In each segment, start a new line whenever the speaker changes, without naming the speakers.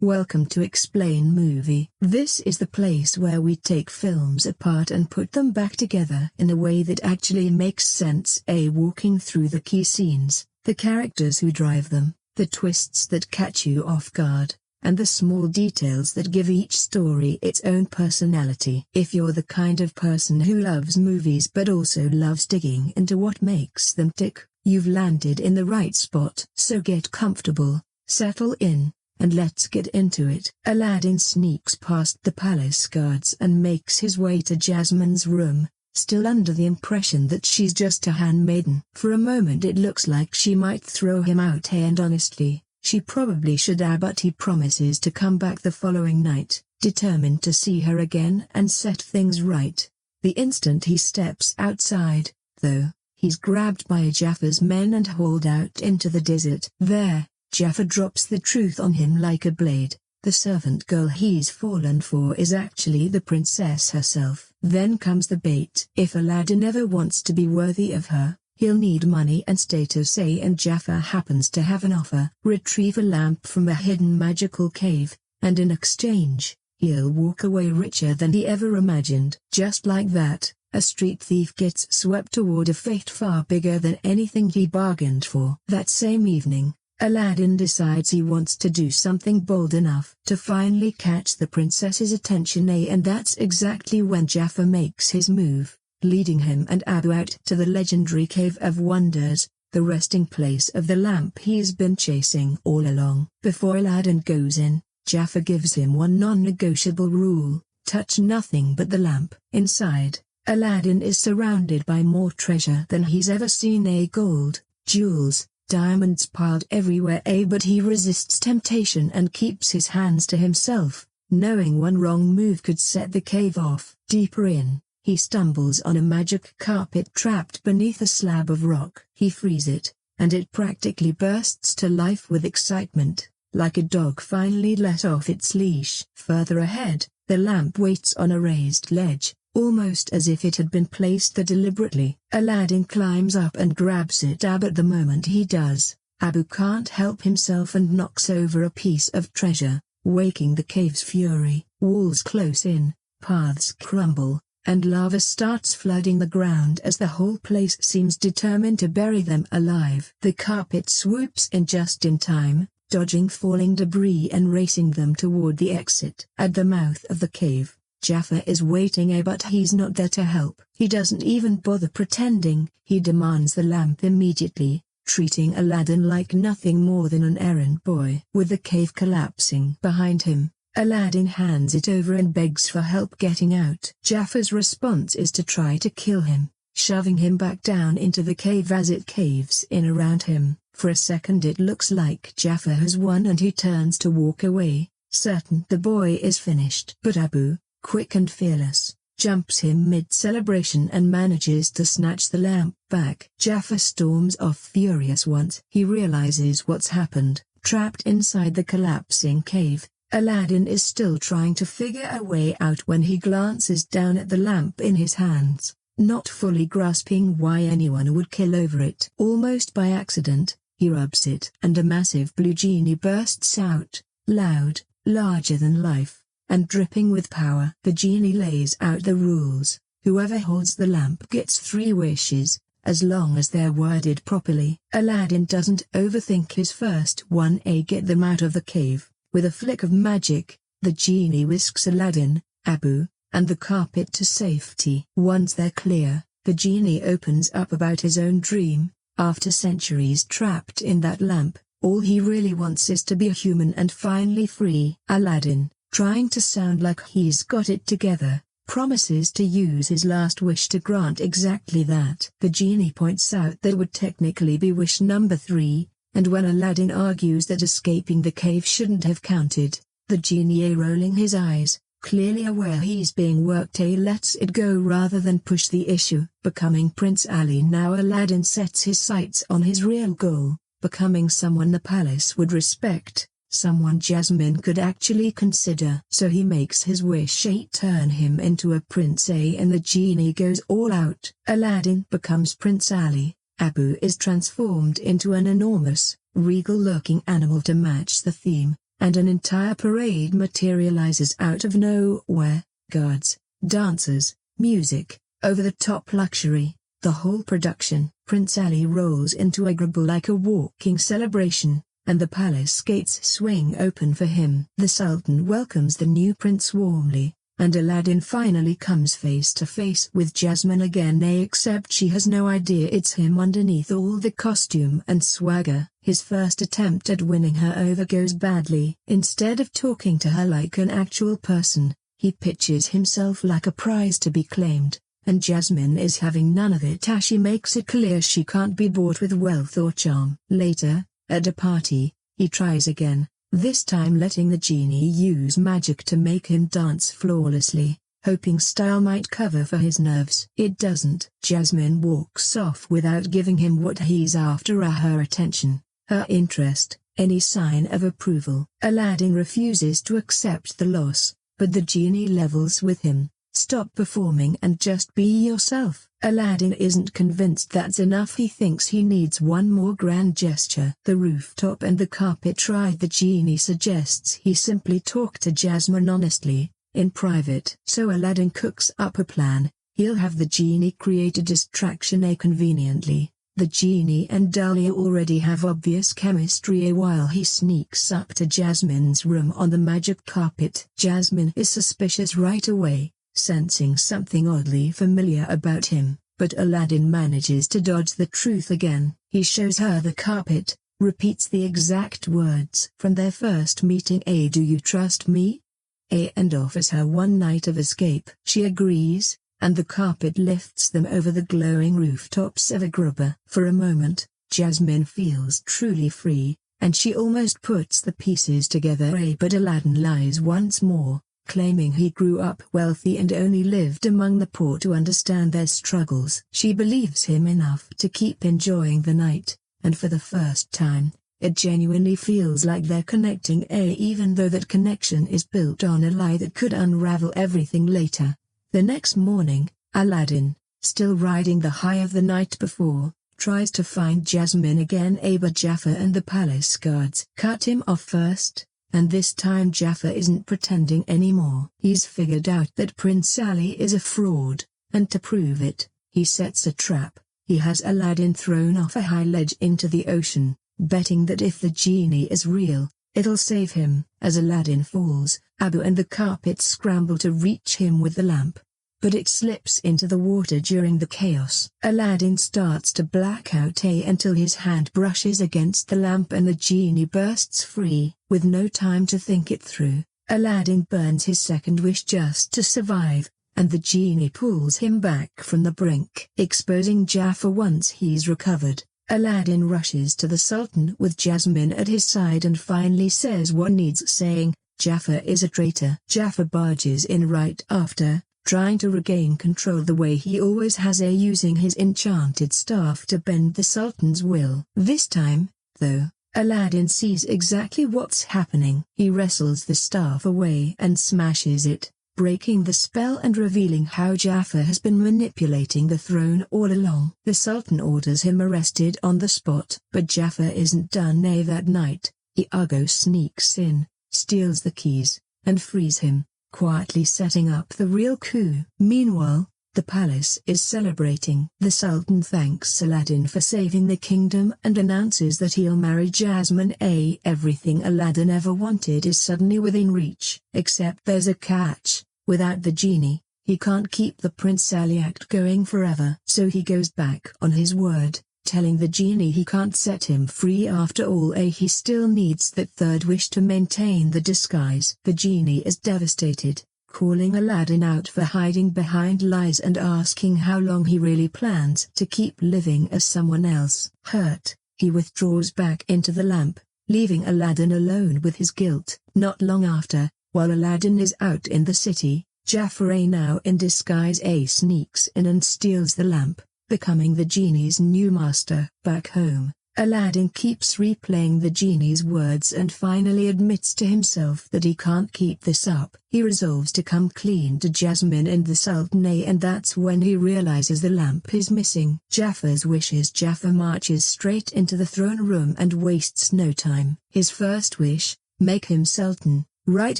Welcome to Explain Movie. This is the place where we take films apart and put them back together in a way that actually makes sense. Walking through the key scenes, the characters who drive them, the twists that catch you off guard, and the small details that give each story its own personality. If you're the kind of person who loves movies but also loves digging into what makes them tick, you've landed in the right spot. So get comfortable, settle in, and let's get into it. Aladdin sneaks past the palace guards and makes his way to Jasmine's room, still under the impression that she's just a handmaiden. For a moment it looks like she might throw him out, and honestly, she probably should have, but he promises to come back the following night, determined to see her again and set things right. The instant he steps outside, though, he's grabbed by Jaffar's men and hauled out into the desert. There, Jafar drops the truth on him like a blade. The servant girl he's fallen for is actually the princess herself. Then comes the bait. If Aladdin ever wants to be worthy of her, he'll need money and status, and Jafar happens to have an offer. Retrieve a lamp from a hidden magical cave, and in exchange, he'll walk away richer than he ever imagined. Just like that, a street thief gets swept toward a fate far bigger than anything he bargained for. That same evening, Aladdin decides he wants to do something bold enough to finally catch the princess's attention, and that's exactly when Jafar makes his move, leading him and Abu out to the legendary Cave of Wonders, the resting place of the lamp he's been chasing all along. Before Aladdin goes in, Jafar gives him one non-negotiable rule: touch nothing but the lamp. Inside, Aladdin is surrounded by more treasure than he's ever seen: gold, jewels, diamonds piled everywhere, but he resists temptation and keeps his hands to himself, knowing one wrong move could set the cave off. Deeper in, he stumbles on a magic carpet trapped beneath a slab of rock. He frees it, and it practically bursts to life with excitement, like a dog finally let off its leash. Further ahead, the lamp waits on a raised ledge, almost as if it had been placed there deliberately. Aladdin climbs up and grabs it, but the moment he does, Abu can't help himself and knocks over a piece of treasure, waking the cave's fury. Walls close in, paths crumble, and lava starts flooding the ground as the whole place seems determined to bury them alive. The carpet swoops in just in time, dodging falling debris and racing them toward the exit. At the mouth of the cave, Jafar is waiting, but he's not there to help. He doesn't even bother pretending. He demands the lamp immediately, treating Aladdin like nothing more than an errand boy. With the cave collapsing behind him, Aladdin hands it over and begs for help getting out. Jafar's response is to try to kill him, shoving him back down into the cave as it caves in around him. For a second it looks like Jafar has won, and he turns to walk away, certain the boy is finished. But Abu, quick and fearless, jumps him mid-celebration and manages to snatch the lamp back. Jafar storms off furious once he realizes what's happened. Trapped inside the collapsing cave, Aladdin is still trying to figure a way out when he glances down at the lamp in his hands, not fully grasping why anyone would kill over it. Almost by accident, he rubs it, and a massive blue genie bursts out, loud, larger than life, and dripping with power. The genie lays out the rules: whoever holds the lamp gets 3 wishes, as long as they're worded properly. Aladdin doesn't overthink his first one: get them out of the cave. With a flick of magic, the genie whisks Aladdin, Abu, and the carpet to safety. Once they're clear, the genie opens up about his own dream. After centuries trapped in that lamp, all he really wants is to be a human and finally free. Aladdin, trying to sound like he's got it together, promises to use his last wish to grant exactly that. The genie points out that would technically be wish number 3, and when Aladdin argues that escaping the cave shouldn't have counted, the genie, rolling his eyes, clearly aware he's being worked, lets it go rather than push the issue. Becoming Prince Ali. Now Aladdin sets his sights on his real goal, becoming someone the palace would respect, someone Jasmine could actually consider. So he makes his wish turn him into a prince, and the genie goes all out. Aladdin becomes Prince Ali. Abu is transformed into an enormous, regal-looking animal to match the theme, and an entire parade materializes out of nowhere. Guards, dancers, music, over-the-top luxury, the whole production. Prince Ali rolls into Agrabah like a walking celebration, and the palace gates swing open for him. The Sultan welcomes the new prince warmly, and Aladdin finally comes face to face with Jasmine again, except she has no idea it's him underneath all the costume and swagger. His first attempt at winning her over goes badly. Instead of talking to her like an actual person, he pitches himself like a prize to be claimed, and Jasmine is having none of it as she makes it clear she can't be bought with wealth or charm. Later, at a party, he tries again, this time letting the genie use magic to make him dance flawlessly, hoping style might cover for his nerves. It doesn't. Jasmine walks off without giving him what he's after, her attention, her interest, any sign of approval. Aladdin refuses to accept the loss, but the genie levels with him. Stop performing and just be yourself. Aladdin isn't convinced that's enough. He thinks he needs one more grand gesture. The rooftop and the carpet tried. The genie suggests he simply talk to Jasmine honestly, in private. So Aladdin cooks up a plan. He'll have the genie create a distraction conveniently. The genie and Dahlia already have obvious chemistry while he sneaks up to Jasmine's room on the magic carpet. Jasmine is suspicious right away, sensing something oddly familiar about him, but Aladdin manages to dodge the truth again. He shows her the carpet, repeats the exact words from their first meeting, do you trust me? And offers her one night of escape. She agrees, and the carpet lifts them over the glowing rooftops of Agrabah. For a moment, Jasmine feels truly free, and she almost puts the pieces together. But Aladdin lies once more, claiming he grew up wealthy and only lived among the poor to understand their struggles. She believes him enough to keep enjoying the night, and for the first time, it genuinely feels like they're connecting, even though that connection is built on a lie that could unravel everything later. The next morning, Aladdin, still riding the high of the night before, tries to find Jasmine again, but Jafar and the palace guards cut him off first. And this time Jafar isn't pretending anymore. He's figured out that Prince Ali is a fraud, and to prove it, he sets a trap. He has Aladdin thrown off a high ledge into the ocean, betting that if the genie is real, it'll save him. As Aladdin falls, Abu and the carpet scramble to reach him with the lamp, but it slips into the water during the chaos. Aladdin starts to black out until his hand brushes against the lamp and the genie bursts free. With no time to think it through, Aladdin burns his second wish just to survive, and the genie pulls him back from the brink, exposing Jafar once he's recovered. Aladdin rushes to the Sultan with Jasmine at his side and finally says what needs saying, Jafar is a traitor. Jafar barges in right after, trying to regain control the way he always has, using his enchanted staff to bend the Sultan's will. This time, though, Aladdin sees exactly what's happening. He wrestles the staff away and smashes it, breaking the spell and revealing how Jafar has been manipulating the throne all along. The Sultan orders him arrested on the spot, but Jafar isn't done that night. Iago sneaks in, steals the keys, and frees him, quietly setting up the real coup. Meanwhile, the palace is celebrating. The Sultan thanks Aladdin for saving the kingdom and announces that he'll marry Jasmine. Everything Aladdin ever wanted is suddenly within reach. Except there's a catch. Without the genie, he can't keep the Prince Ali act going forever. So he goes back on his word, telling the genie he can't set him free after all. He still needs that third wish to maintain the disguise. The genie is devastated, calling Aladdin out for hiding behind lies and asking how long he really plans to keep living as someone else. Hurt, he withdraws back into the lamp, leaving Aladdin alone with his guilt. Not long after, while Aladdin is out in the city, Jafar, now in disguise, sneaks in and steals the lamp, becoming the genie's new master. Back home, Aladdin keeps replaying the genie's words and finally admits to himself that he can't keep this up. He resolves to come clean to Jasmine and the Sultan, and that's when he realizes the lamp is missing. Jafar's wishes. Jafar marches straight into the throne room and wastes no time. His first wish, make him sultan, right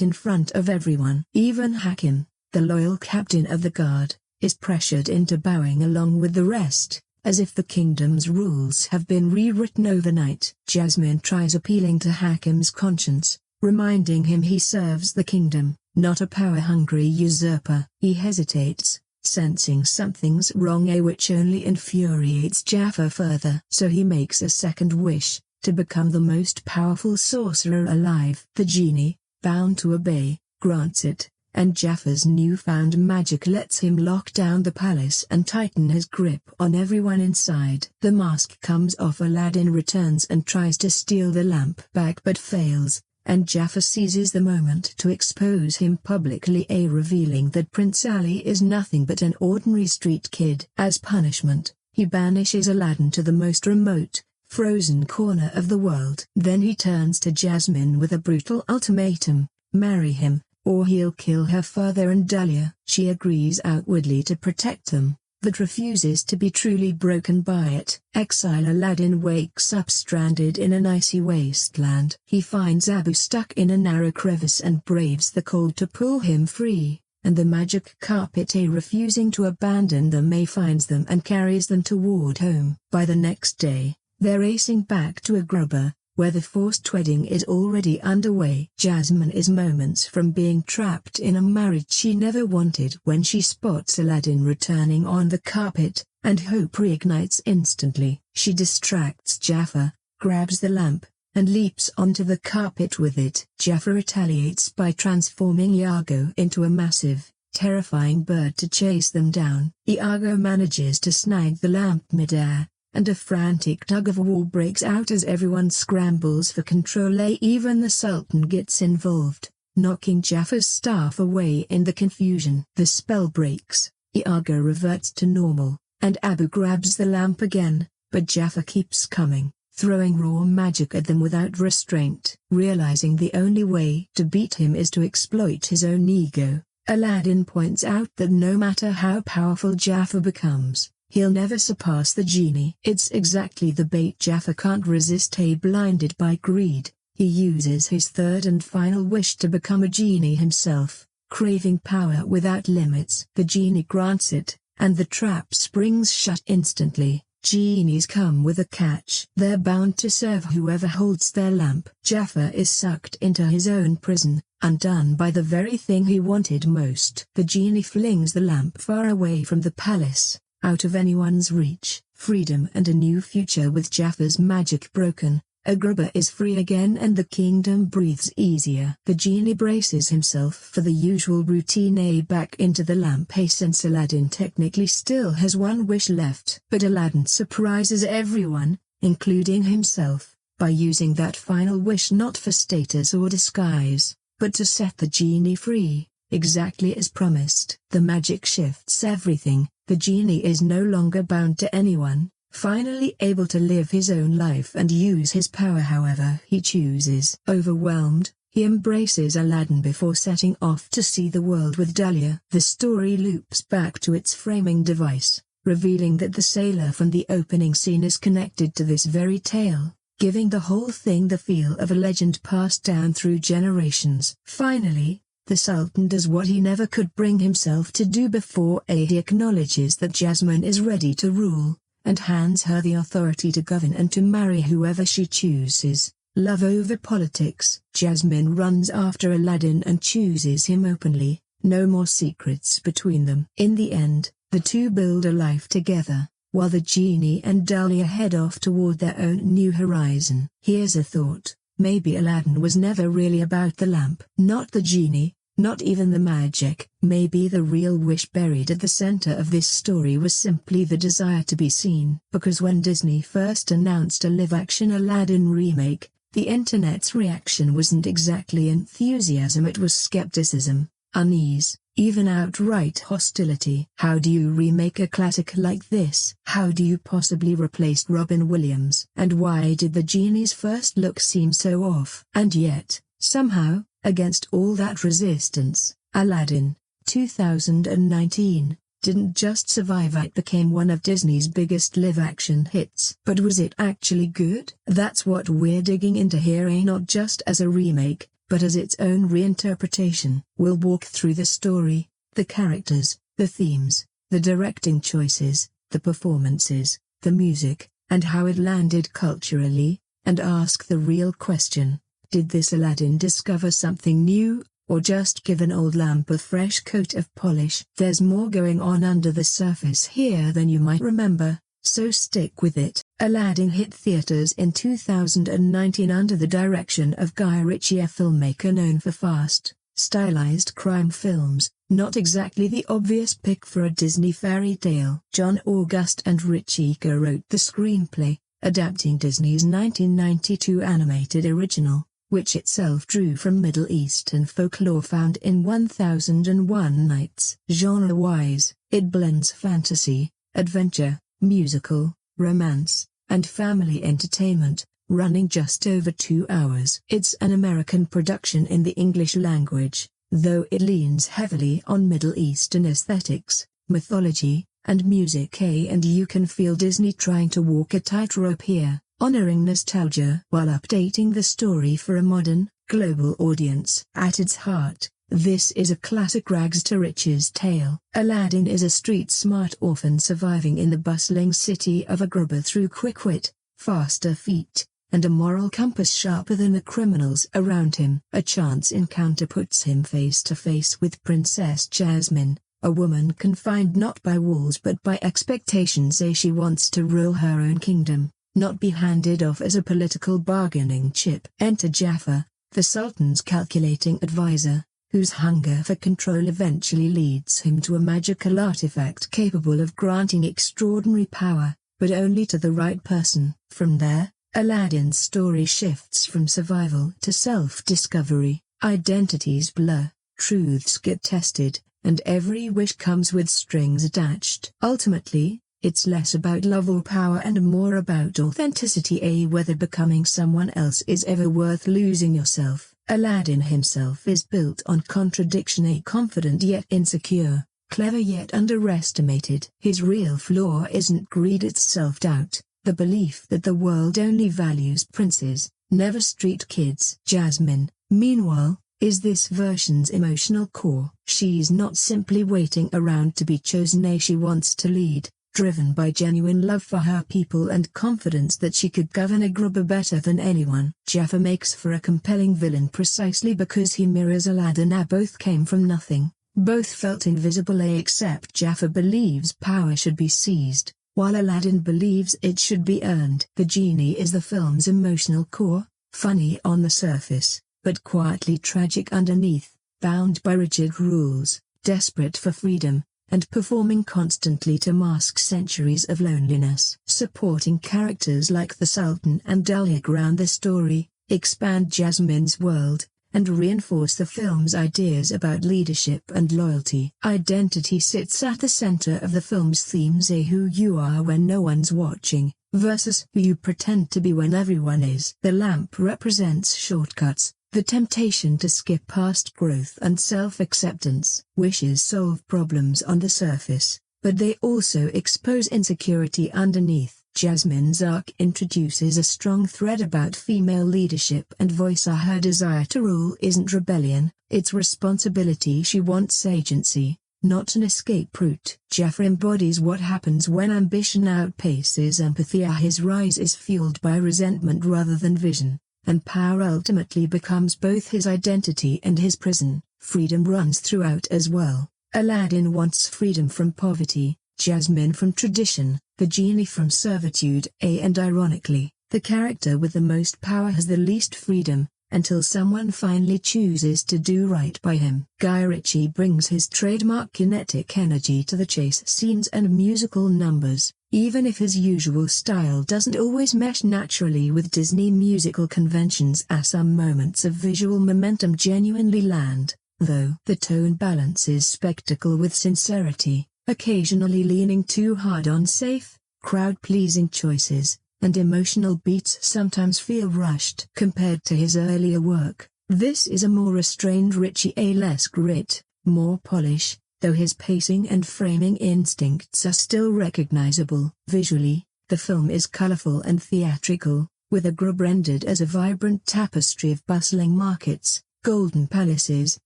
in front of everyone. Even Hakim, the loyal captain of the guard, is pressured into bowing along with the rest, as if the kingdom's rules have been rewritten overnight. Jasmine tries appealing to Hakim's conscience, reminding him he serves the kingdom, not a power-hungry usurper. He hesitates, sensing something's wrong, which only infuriates Jafar further. So he makes a second wish, to become the most powerful sorcerer alive. The genie, bound to obey, grants it, and Jafar's newfound magic lets him lock down the palace and tighten his grip on everyone inside. The mask comes off. Aladdin returns and tries to steal the lamp back but fails, and Jafar seizes the moment to expose him publicly, revealing that Prince Ali is nothing but an ordinary street kid. As punishment, he banishes Aladdin to the most remote, frozen corner of the world. Then he turns to Jasmine with a brutal ultimatum: marry him, or he'll kill her father and Dahlia. She agrees outwardly to protect them, but refuses to be truly broken by it. Exile Aladdin wakes up stranded in an icy wasteland. He finds Abu stuck in a narrow crevice and braves the cold to pull him free, and the magic carpet, refusing to abandon them, finds them and carries them toward home. By the next day, they're racing back to Agrabah, where the forced wedding is already underway. Jasmine is moments from being trapped in a marriage she never wanted when she spots Aladdin returning on the carpet, and hope reignites instantly. She distracts Jafar, grabs the lamp, and leaps onto the carpet with it. Jafar retaliates by transforming Iago into a massive, terrifying bird to chase them down. Iago manages to snag the lamp midair, and a frantic tug-of-war breaks out as everyone scrambles for control. Even the Sultan gets involved, knocking Jafar's staff away in the confusion. The spell breaks, Iago reverts to normal, and Abu grabs the lamp again, but Jafar keeps coming, throwing raw magic at them without restraint. Realizing the only way to beat him is to exploit his own ego, Aladdin points out that no matter how powerful Jafar becomes, he'll never surpass the genie. It's exactly the bait Jafar can't resist. Blinded by greed, he uses his third and final wish to become a genie himself, craving power without limits. The genie grants it, and the trap springs shut instantly. Genies come with a catch. They're bound to serve whoever holds their lamp. Jafar is sucked into his own prison, undone by the very thing he wanted most. The genie flings the lamp far away from the palace, out of anyone's reach. Freedom and a new future. With Jafar's magic broken, Agrabah is free again and the kingdom breathes easier. The genie braces himself for the usual routine, back into the lamp, since Aladdin technically still has one wish left. But Aladdin surprises everyone, including himself, by using that final wish not for status or disguise, but to set the genie free, exactly as promised. The magic shifts everything. The genie is no longer bound to anyone, finally able to live his own life and use his power however he chooses. Overwhelmed, he embraces Aladdin before setting off to see the world with Dahlia. The story loops back to its framing device, revealing that the sailor from the opening scene is connected to this very tale, giving the whole thing the feel of a legend passed down through generations. Finally, the Sultan does what he never could bring himself to do before. He acknowledges that Jasmine is ready to rule, and hands her the authority to govern and to marry whoever she chooses. Love over politics. Jasmine runs after Aladdin and chooses him openly, no more secrets between them. In the end, the two build a life together, while the genie and Dahlia head off toward their own new horizon. Here's a thought: maybe Aladdin was never really about the lamp. Not the genie, not even the magic. Maybe the real wish buried at the center of this story was simply the desire to be seen. Because when Disney first announced a live-action Aladdin remake, the internet's reaction wasn't exactly enthusiasm, it was skepticism, unease, even outright hostility. How do you remake a classic like this? How do you possibly replace Robin Williams? And why did the genie's first look seem so off? And yet, somehow, against all that resistance, Aladdin, 2019, didn't just survive, it became one of Disney's biggest live-action hits. But was it actually good? That's what we're digging into here, not just as a remake, but as its own reinterpretation. We'll walk through the story, the characters, the themes, the directing choices, the performances, the music, and how it landed culturally, and ask the real question: did this Aladdin discover something new, or just give an old lamp a fresh coat of polish? There's more going on under the surface here than you might remember, so stick with it. Aladdin hit theaters in 2019 under the direction of Guy Ritchie, a filmmaker known for fast, stylized crime films, not exactly the obvious pick for a Disney fairy tale. John August and Ritchie co-wrote the screenplay, adapting Disney's 1992 animated original, which itself drew from Middle Eastern folklore found in 1001 Nights. Genre-wise, it blends fantasy, adventure, musical, romance, and family entertainment, running just over 2 hours. It's an American production in the English language, though it leans heavily on Middle Eastern aesthetics, mythology, and music, and you can feel Disney trying to walk a tightrope here, honoring nostalgia while updating the story for a modern, global audience. At its heart, this is a classic rags to riches tale. Aladdin is a street-smart orphan surviving in the bustling city of Agrabah through quick wit, faster feet, and a moral compass sharper than the criminals around him. A chance encounter puts him face to face with Princess Jasmine, a woman confined not by walls but by expectations. She wants to rule her own kingdom, not be handed off as a political bargaining chip. Enter Jafar, the Sultan's calculating advisor, whose hunger for control eventually leads him to a magical artifact capable of granting extraordinary power, but only to the right person. From there, Aladdin's story shifts from survival to self-discovery. Identities blur, truths get tested, and every wish comes with strings attached. Ultimately, it's less about love or power and more about authenticity, whether becoming someone else is ever worth losing yourself. Aladdin himself is built on contradiction, confident yet insecure, clever yet underestimated. His real flaw isn't greed, it's self-doubt, the belief that the world only values princes, never street kids. Jasmine, meanwhile, is this version's emotional core. She's not simply waiting around to be chosen, she wants to lead, driven by genuine love for her people and confidence that she could govern Agrabah better than anyone. Jafar makes for a compelling villain precisely because he mirrors Aladdin. Both came from nothing, both felt invisible, except Jafar believes power should be seized, while Aladdin believes it should be earned. The Genie is the film's emotional core, funny on the surface, but quietly tragic underneath, bound by rigid rules, desperate for freedom, and performing constantly to mask centuries of loneliness. Supporting characters like the Sultan and Dahlia ground the story, expand Jasmine's world, and reinforce the film's ideas about leadership and loyalty. Identity sits at the center of the film's themes, who you are when no one's watching, versus who you pretend to be when everyone is. The lamp represents shortcuts, the temptation to skip past growth and self-acceptance. Wishes solve problems on the surface, but they also expose insecurity underneath. Jasmine's arc introduces a strong thread about female leadership and voice. Her desire to rule isn't rebellion, it's responsibility. She wants agency, not an escape route. Jafar embodies what happens when ambition outpaces empathy. His rise is fueled by resentment rather than vision, and power ultimately becomes both his identity and his prison. Freedom runs throughout as well. Aladdin wants freedom from poverty, Jasmine from tradition, the Genie from servitude. And ironically, the character with the most power has the least freedom, until someone finally chooses to do right by him. Guy Ritchie brings his trademark kinetic energy to the chase scenes and musical numbers, even if his usual style doesn't always mesh naturally with Disney musical conventions. Some moments of visual momentum genuinely land, though the tone balances spectacle with sincerity, occasionally leaning too hard on safe, crowd-pleasing choices, and emotional beats sometimes feel rushed. Compared to his earlier work, this is a more restrained Ritchie, less grit, more polish, though his pacing and framing instincts are still recognizable. Visually, the film is colorful and theatrical, with Agrabah rendered as a vibrant tapestry of bustling markets, golden palaces,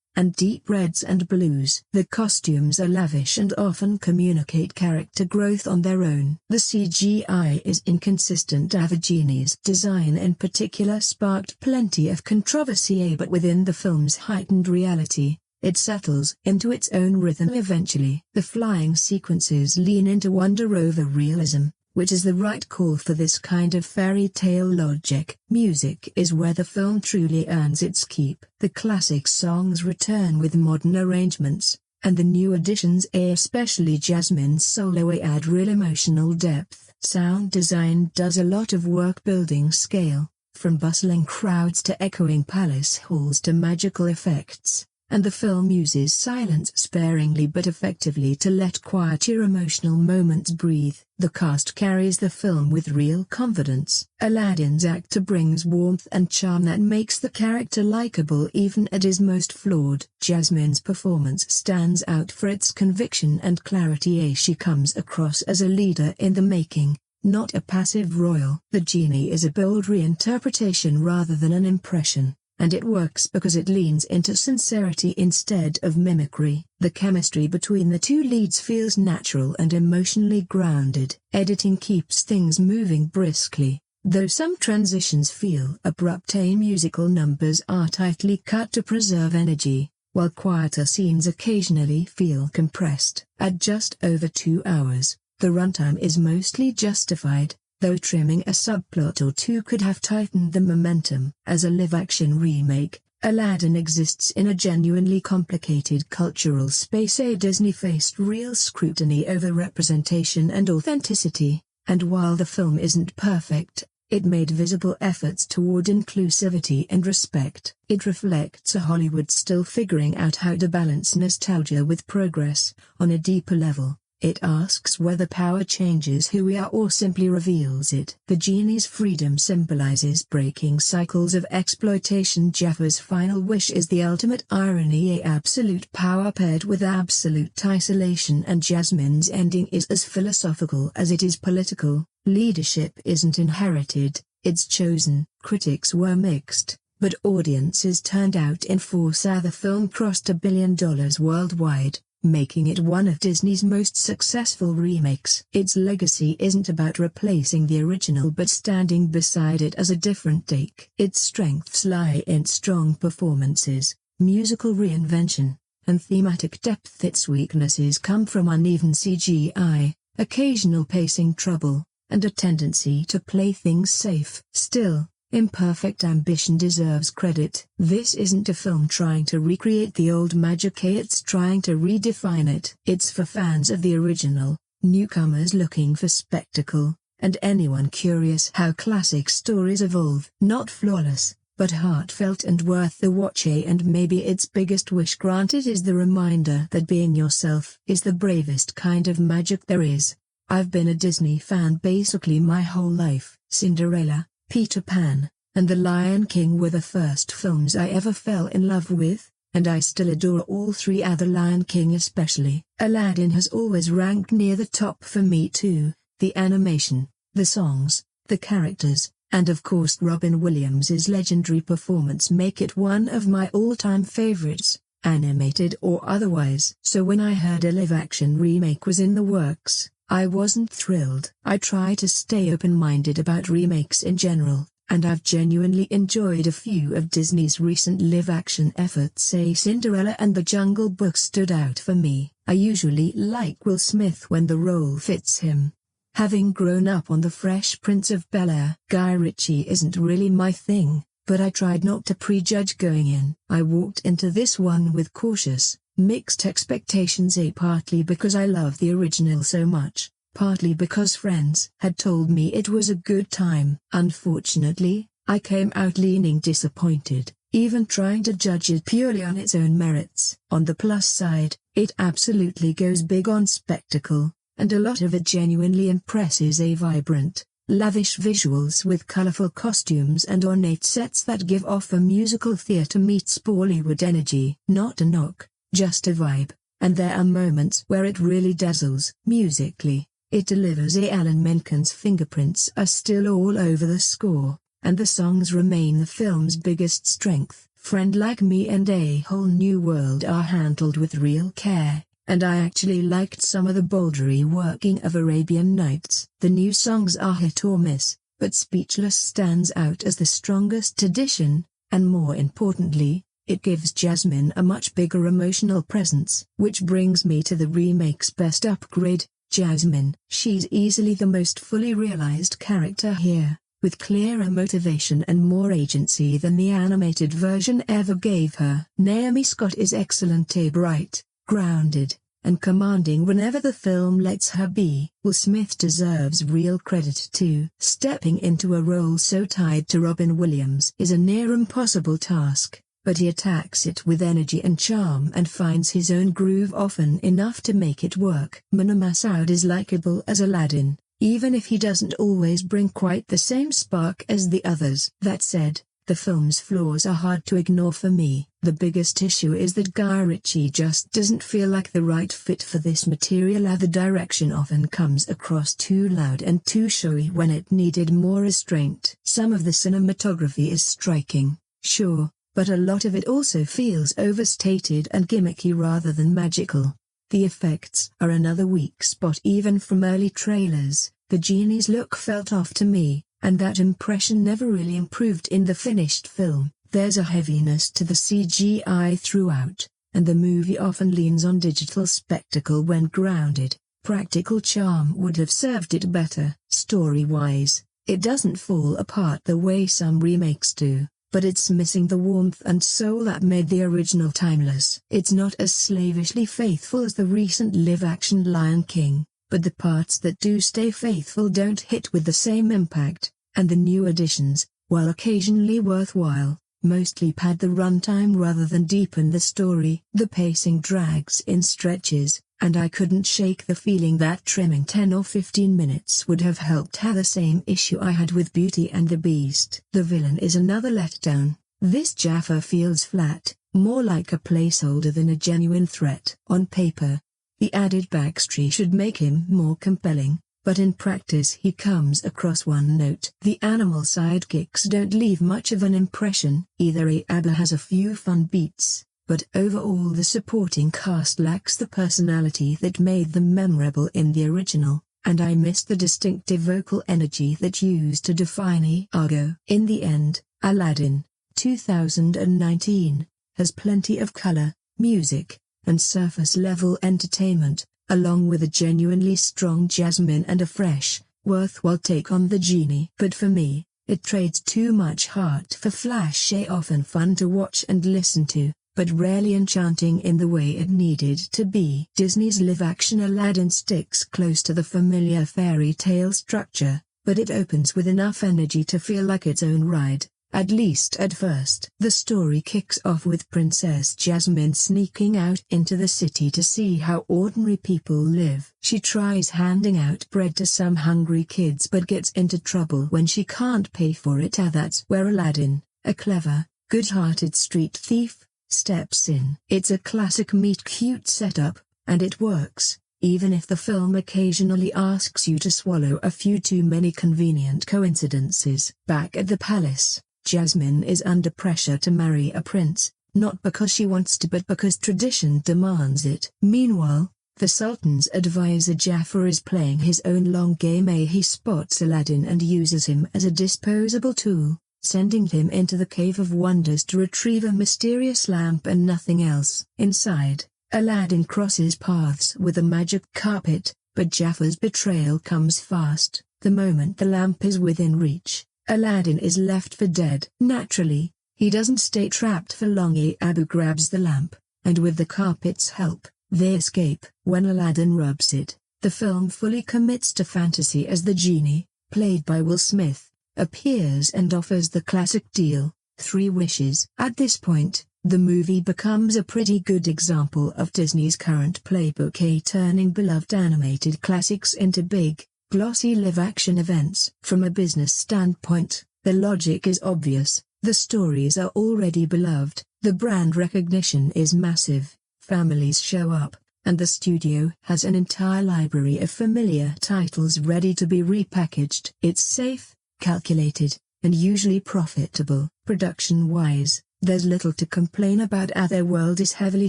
and deep reds and blues. The costumes are lavish and often communicate character growth on their own. The CGI is inconsistent. Genie's design in particular sparked plenty of controversy, but within the film's heightened reality, it settles into its own rhythm eventually. The flying sequences lean into wonder over realism, which is the right call for this kind of fairy tale logic. Music is where the film truly earns its keep. The classic songs return with modern arrangements, and the new additions, especially Jasmine's solo, add real emotional depth. Sound design does a lot of work building scale, from bustling crowds to echoing palace halls to magical effects, and the film uses silence sparingly but effectively to let quieter emotional moments breathe. The cast carries the film with real confidence. Aladdin's actor brings warmth and charm that makes the character likable even at his most flawed. Jasmine's performance stands out for its conviction and clarity. She comes across as a leader in the making, not a passive royal. The Genie is a bold reinterpretation rather than an impression, and it works because it leans into sincerity instead of mimicry. The chemistry between the two leads feels natural and emotionally grounded. Editing keeps things moving briskly, though some transitions feel abrupt. Musical numbers are tightly cut to preserve energy, while quieter scenes occasionally feel compressed. At just over 2 hours, the runtime is mostly justified, though trimming a subplot or two could have tightened the momentum. As a live-action remake, Aladdin exists in a genuinely complicated cultural space. Disney faced real scrutiny over representation and authenticity, and while the film isn't perfect, it made visible efforts toward inclusivity and respect. It reflects a Hollywood still figuring out how to balance nostalgia with progress. On a deeper level, it asks whether power changes who we are or simply reveals it. The Genie's freedom symbolizes breaking cycles of exploitation. Jaffar's final wish is the ultimate irony, absolute power paired with absolute isolation, and Jasmine's ending is as philosophical as it is political. Leadership isn't inherited, it's chosen. Critics were mixed, but audiences turned out in force. The film crossed $1 billion worldwide, making it one of Disney's most successful remakes. Its legacy isn't about replacing the original but standing beside it as a different take. Its strengths lie in strong performances, musical reinvention, and thematic depth. Its weaknesses come from uneven CGI, occasional pacing trouble, and a tendency to play things safe. Still, imperfect ambition deserves credit. This isn't a film trying to recreate the old magic, it's trying to redefine it. It's for fans of the original, newcomers looking for spectacle, and anyone curious how classic stories evolve. Not flawless, but heartfelt and worth the watch. And maybe its biggest wish granted is the reminder that being yourself is the bravest kind of magic there is. I've been a Disney fan basically my whole life. Cinderella, Peter Pan, and The Lion King were the first films I ever fell in love with, and I still adore all three. The Lion King especially. Aladdin has always ranked near the top for me too. The animation, the songs, the characters, and of course Robin Williams' legendary performance make it one of my all-time favorites, animated or otherwise. So when I heard a live-action remake was in the works, I wasn't thrilled. I try to stay open-minded about remakes in general, and I've genuinely enjoyed a few of Disney's recent live-action efforts. Cinderella and The Jungle Book stood out for me. I usually like Will Smith when the role fits him. Having grown up on The Fresh Prince of Bel-Air, Guy Ritchie isn't really my thing, but I tried not to prejudge going in. I walked into this one with cautious, mixed expectations, partly because I love the original so much, partly because friends had told me it was a good time. Unfortunately, I came out leaning disappointed, even trying to judge it purely on its own merits. On the plus side, it absolutely goes big on spectacle, and a lot of it genuinely impresses. Vibrant, lavish visuals with colorful costumes and ornate sets that give off a musical theater meets Bollywood energy. Not a knock, just a vibe. and there are moments where it really dazzles. Musically, it delivers. Alan Menken's fingerprints are still all over the score, and the songs remain the film's biggest strength. Friend Like Me and A Whole New World are handled with real care, and I actually liked some of the boldery working of Arabian Nights. The new songs are hit or miss, but Speechless stands out as the strongest addition, and more importantly, it gives Jasmine a much bigger emotional presence. Which brings me to the remake's best upgrade, Jasmine. She's easily the most fully realized character here, with clearer motivation and more agency than the animated version ever gave her. Naomi Scott is excellent, bright, grounded, and commanding whenever the film lets her be. Will Smith deserves real credit too. Stepping into a role so tied to Robin Williams is a near impossible task, but he attacks it with energy and charm and finds his own groove often enough to make it work. Mena Massoud is likable as Aladdin, even if he doesn't always bring quite the same spark as the others. That said, the film's flaws are hard to ignore for me. The biggest issue is that Guy Ritchie just doesn't feel like the right fit for this material. The direction often comes across too loud and too showy when it needed more restraint. Some of the cinematography is striking, sure, but a lot of it also feels overstated and gimmicky rather than magical. The effects are another weak spot. Even from early trailers, the Genie's look felt off to me, and that impression never really improved in the finished film. There's a heaviness to the CGI throughout, and the movie often leans on digital spectacle when grounded. Practical charm would have served it better. Story-wise, it doesn't fall apart the way some remakes do, but it's missing the warmth and soul that made the original timeless. It's not as slavishly faithful as the recent live-action Lion King, but the parts that do stay faithful don't hit with the same impact, and the new additions, while occasionally worthwhile, mostly pad the runtime rather than deepen the story. The pacing drags in stretches, and I couldn't shake the feeling that trimming 10 or 15 minutes would have helped. Have the same issue I had with Beauty and the Beast. The villain is another letdown. This Jafar feels flat, more like a placeholder than a genuine threat. On paper, the added backstory should make him more compelling, but in practice he comes across one note. The animal sidekicks don't leave much of an impression. Either Agrabah has a few fun beats, but overall the supporting cast lacks the personality that made them memorable in the original, and I missed the distinctive vocal energy that used to define Iago. In the end, Aladdin, 2019, has plenty of color, music, and surface-level entertainment, along with a genuinely strong Jasmine and a fresh, worthwhile take on the Genie. But for me, it trades too much heart for flashy, often fun to watch and listen to, but rarely enchanting in the way it needed to be. Disney's live-action Aladdin sticks close to the familiar fairy tale structure, but it opens with enough energy to feel like its own ride, at least at first. The story kicks off with Princess Jasmine sneaking out into the city to see how ordinary people live. She tries handing out bread to some hungry kids but gets into trouble when she can't pay for it. That's where Aladdin, a clever, good-hearted street thief, steps in. It's a classic meet-cute setup, and it works, even if the film occasionally asks you to swallow a few too many convenient coincidences. Back at the palace, Jasmine is under pressure to marry a prince, not because she wants to but because tradition demands it. Meanwhile, the Sultan's advisor Jafar is playing his own long game. He spots Aladdin and uses him as a disposable tool, sending him into the Cave of Wonders to retrieve a mysterious lamp and nothing else. Inside, Aladdin crosses paths with a magic carpet, but Jafar's betrayal comes fast. The moment the lamp is within reach, Aladdin is left for dead. Naturally, he doesn't stay trapped for long. Abu grabs the lamp, and with the carpet's help, they escape. When Aladdin rubs it, the film fully commits to fantasy as the Genie, played by Will Smith, appears and offers the classic deal, 3 wishes. At this point, the movie becomes a pretty good example of Disney's current playbook, turning beloved animated classics into big, glossy live-action events. From a business standpoint, the logic is obvious. The stories are already beloved, the brand recognition is massive, families show up, and the studio has an entire library of familiar titles ready to be repackaged. It's safe, calculated, and usually profitable. Production-wise, there's little to complain about. Otherworld is heavily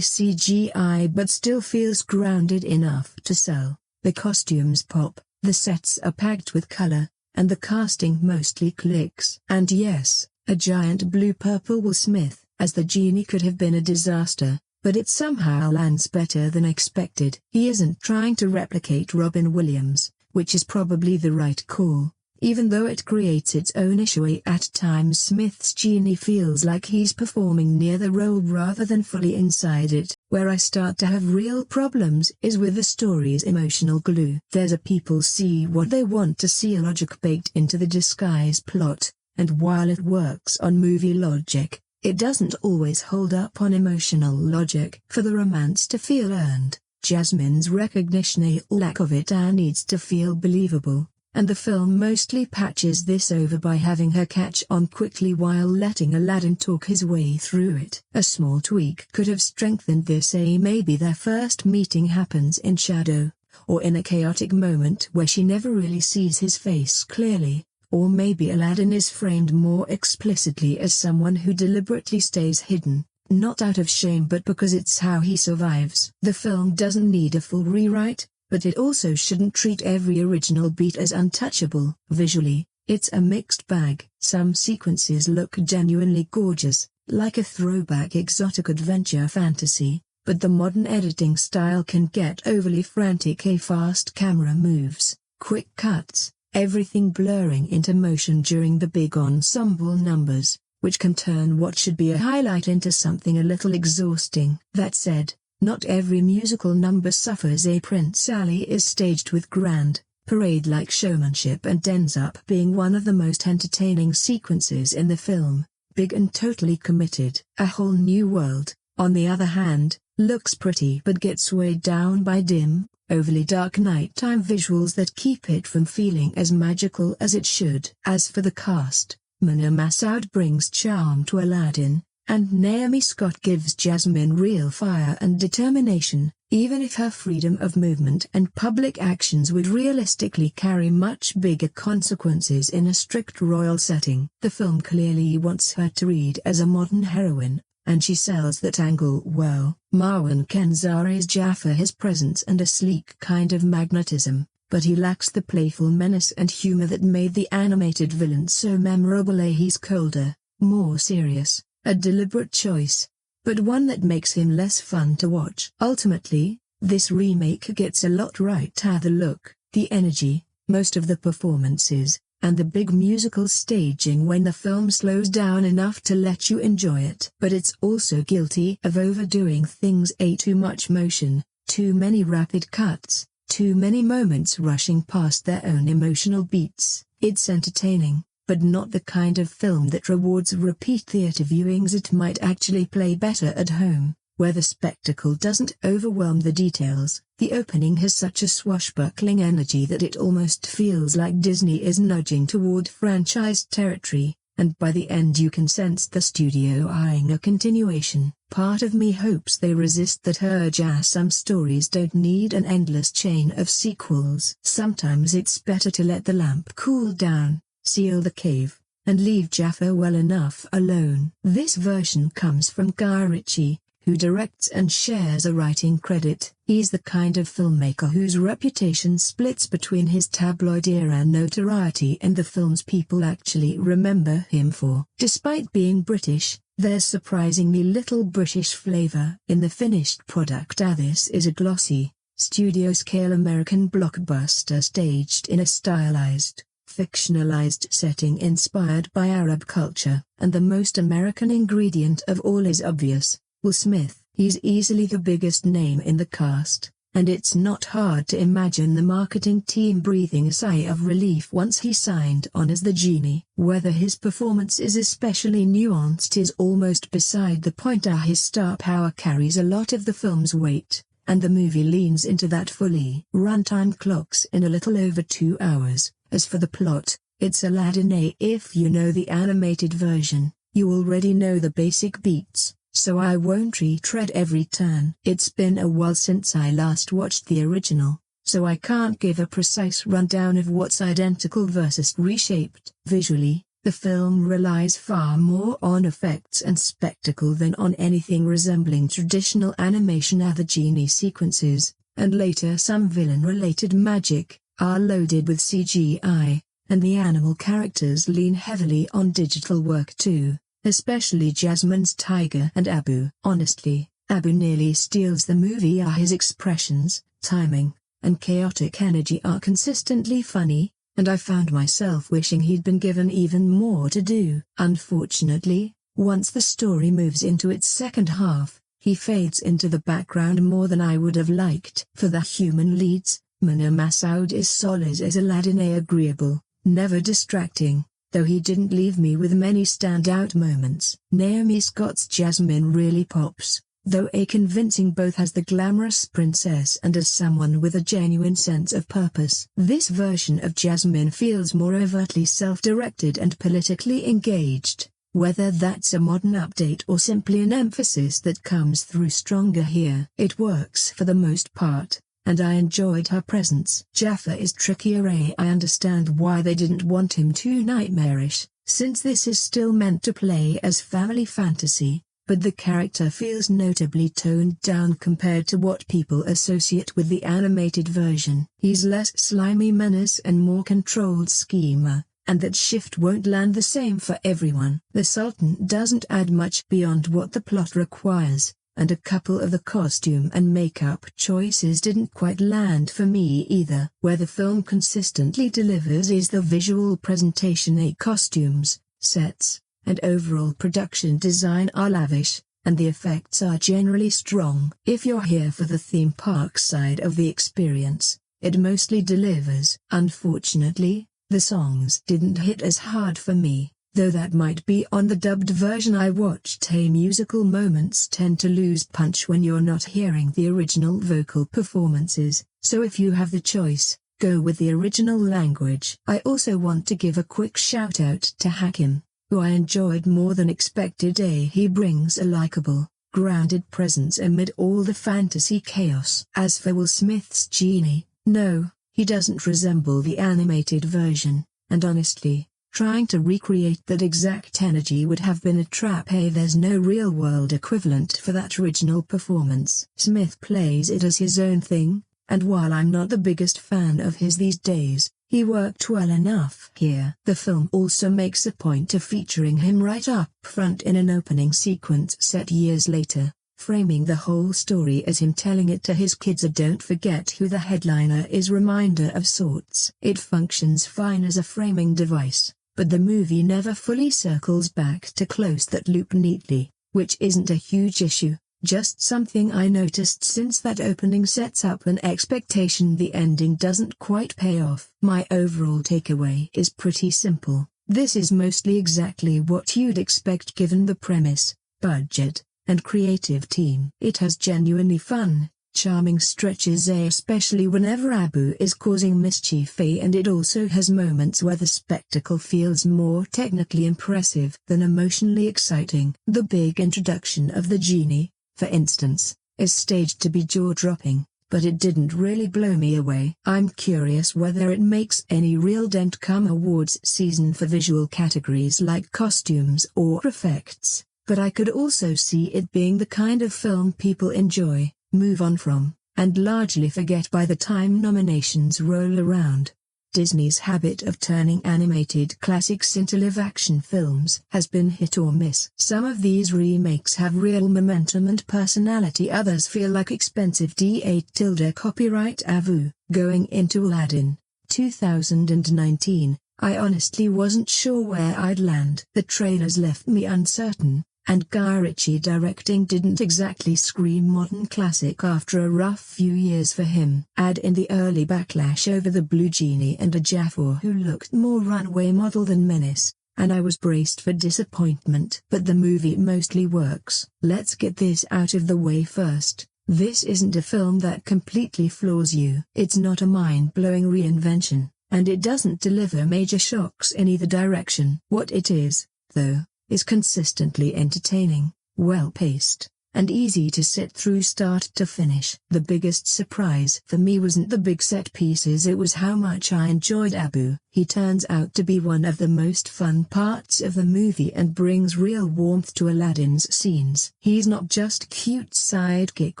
CGI but still feels grounded enough to sell. The costumes pop, the sets are packed with color, and the casting mostly clicks. And yes, a giant blue-purple Will Smith as the genie could have been a disaster, but it somehow lands better than expected. He isn't trying to replicate Robin Williams, which is probably the right call, even though it creates its own issue. At times Smith's genie feels like he's performing near the role rather than fully inside it. Where I start to have real problems is with the story's emotional glue. There's a people see what they want to see logic baked into the disguise plot, and while it works on movie logic, it doesn't always hold up on emotional logic. For the romance to feel earned, Jasmine's recognition or lack of it needs to feel believable, and the film mostly patches this over by having her catch on quickly while letting Aladdin talk his way through it. A small tweak could have strengthened this. Maybe their first meeting happens in shadow, or in a chaotic moment where she never really sees his face clearly, or maybe Aladdin is framed more explicitly as someone who deliberately stays hidden, not out of shame but because it's how he survives. The film doesn't need a full rewrite, but it also shouldn't treat every original beat as untouchable. Visually, it's a mixed bag. Some sequences look genuinely gorgeous, like a throwback exotic adventure fantasy, but the modern editing style can get overly frantic. Fast camera moves, quick cuts, everything blurring into motion during the big ensemble numbers, which can turn what should be a highlight into something a little exhausting. That said, not every musical number suffers. Prince Ali is staged with grand, parade-like showmanship and ends up being one of the most entertaining sequences in the film, big and totally committed. A Whole New World, on the other hand, looks pretty but gets weighed down by dim, overly dark nighttime visuals that keep it from feeling as magical as it should. As for the cast, Mena Massoud brings charm to Aladdin, and Naomi Scott gives Jasmine real fire and determination, even if her freedom of movement and public actions would realistically carry much bigger consequences in a strict royal setting. The film clearly wants her to read as a modern heroine, and she sells that angle well. Marwan Kenzari's Jafar has presence and a sleek kind of magnetism, but he lacks the playful menace and humor that made the animated villain so memorable. He's colder, more serious, a deliberate choice, but one that makes him less fun to watch. Ultimately, this remake gets a lot right. The look, the energy, most of the performances, and the big musical staging when the film slows down enough to let you enjoy it. But it's also guilty of overdoing things. Too much motion, too many rapid cuts, too many moments rushing past their own emotional beats. It's entertaining, but not the kind of film that rewards repeat theater viewings. It might actually play better at home, where the spectacle doesn't overwhelm the details. The opening has such a swashbuckling energy that it almost feels like Disney is nudging toward franchise territory, and by the end you can sense the studio eyeing a continuation. Part of me hopes they resist that urge, as some stories don't need an endless chain of sequels. Sometimes it's better to let the lamp cool down, seal the cave, and leave Jafar well enough alone. This version comes from Guy Ritchie, who directs and shares a writing credit. He's the kind of filmmaker whose reputation splits between his tabloid-era notoriety and the films people actually remember him for. Despite being British, there's surprisingly little British flavor in the finished product. This is a glossy, studio-scale American blockbuster staged in a stylized, fictionalized setting inspired by Arab culture, and the most American ingredient of all is obvious: Will Smith. He's easily the biggest name in the cast, and it's not hard to imagine the marketing team breathing a sigh of relief once he signed on as the genie. Whether his performance is especially nuanced is almost beside the point. His star power carries a lot of the film's weight, and the movie leans into that fully. Runtime clocks in a little over 2 hours. As for the plot, it's Aladdin. If you know the animated version, you already know the basic beats. so I won't retread every turn. It's been a while since I last watched the original, so I can't give a precise rundown of what's identical versus reshaped. Visually, the film relies far more on effects and spectacle than on anything resembling traditional animation. The Genie sequences, and later some villain-related magic, are loaded with CGI, and the animal characters lean heavily on digital work too, especially Jasmine's tiger and Abu. Honestly, Abu nearly steals the movie. His expressions, timing, and chaotic energy are consistently funny, and I found myself wishing he'd been given even more to do. Unfortunately, once the story moves into its second half, he fades into the background more than I would have liked. For the human leads, Mena Massoud is solid as Aladdin, agreeable, never distracting, though he didn't leave me with many standout moments. Naomi Scott's Jasmine really pops, though convincing both as the glamorous princess and as someone with a genuine sense of purpose. This version of Jasmine feels more overtly self-directed and politically engaged, whether that's a modern update or simply an emphasis that comes through stronger here. It works for the most part, and I enjoyed her presence. Jafar is trickier. I understand why they didn't want him too nightmarish, since this is still meant to play as family fantasy, but the character feels notably toned down compared to what people associate with the animated version. He's less slimy menace and more controlled schemer, and that shift won't land the same for everyone. The Sultan doesn't add much beyond what the plot requires, and a couple of the costume and makeup choices didn't quite land for me either. Where the film consistently delivers is the visual presentation. Costumes, sets, and overall production design are lavish, and the effects are generally strong. If you're here for the theme park side of the experience, it mostly delivers. Unfortunately, the songs didn't hit as hard for me, though that might be on the dubbed version I watched. Musical moments tend to lose punch when you're not hearing the original vocal performances, so if you have the choice, go with the original language. I also want to give a quick shout out to Hakim, who I enjoyed more than expected. He brings a likable, grounded presence amid all the fantasy chaos. As for Will Smith's Genie, no, he doesn't resemble the animated version, and honestly, trying to recreate that exact energy would have been a trap. There's no real-world equivalent for that original performance. Smith plays it as his own thing, and while I'm not the biggest fan of his these days, he worked well enough here. The film also makes a point of featuring him right up front in an opening sequence set years later, framing the whole story as him telling it to his kids. Don't forget who the headliner is reminder of sorts. It functions fine as a framing device, but the movie never fully circles back to close that loop neatly, which isn't a huge issue. Just something I noticed since that opening sets up an expectation the ending doesn't quite pay off. My overall takeaway is pretty simple. This is mostly exactly what you'd expect given the premise, budget, and creative team. It has genuinely fun, charming stretches, especially whenever Abu is causing mischief, and it also has moments where the spectacle feels more technically impressive than emotionally exciting. The big introduction of the Genie, for instance, is staged to be jaw-dropping, but it didn't really blow me away. I'm curious whether it makes any real dent come awards season for visual categories like costumes or effects, but I could also see it being the kind of film people enjoy, move on from, and largely forget by the time nominations roll around. Disney's habit of turning animated classics into live-action films has been hit or miss. Some of these remakes have real momentum and personality, others feel like expensive copyright Avu. Going into Aladdin, 2019, I honestly wasn't sure where I'd land. The trailers left me uncertain, and Guy Ritchie directing didn't exactly scream modern classic after a rough few years for him. Add in the early backlash over the Blue Genie and a Jafar who looked more runway model than menace, and I was braced for disappointment. But the movie mostly works. Let's get this out of the way first. This isn't a film that completely floors you. It's not a mind-blowing reinvention, and it doesn't deliver major shocks in either direction. What it is, though, is consistently entertaining. well-paced, and easy to sit through start to finish. The biggest surprise for me wasn't the big set pieces, it was how much I enjoyed Abu. He turns out to be one of the most fun parts of the movie and brings real warmth to Aladdin's scenes. He's not just cute sidekick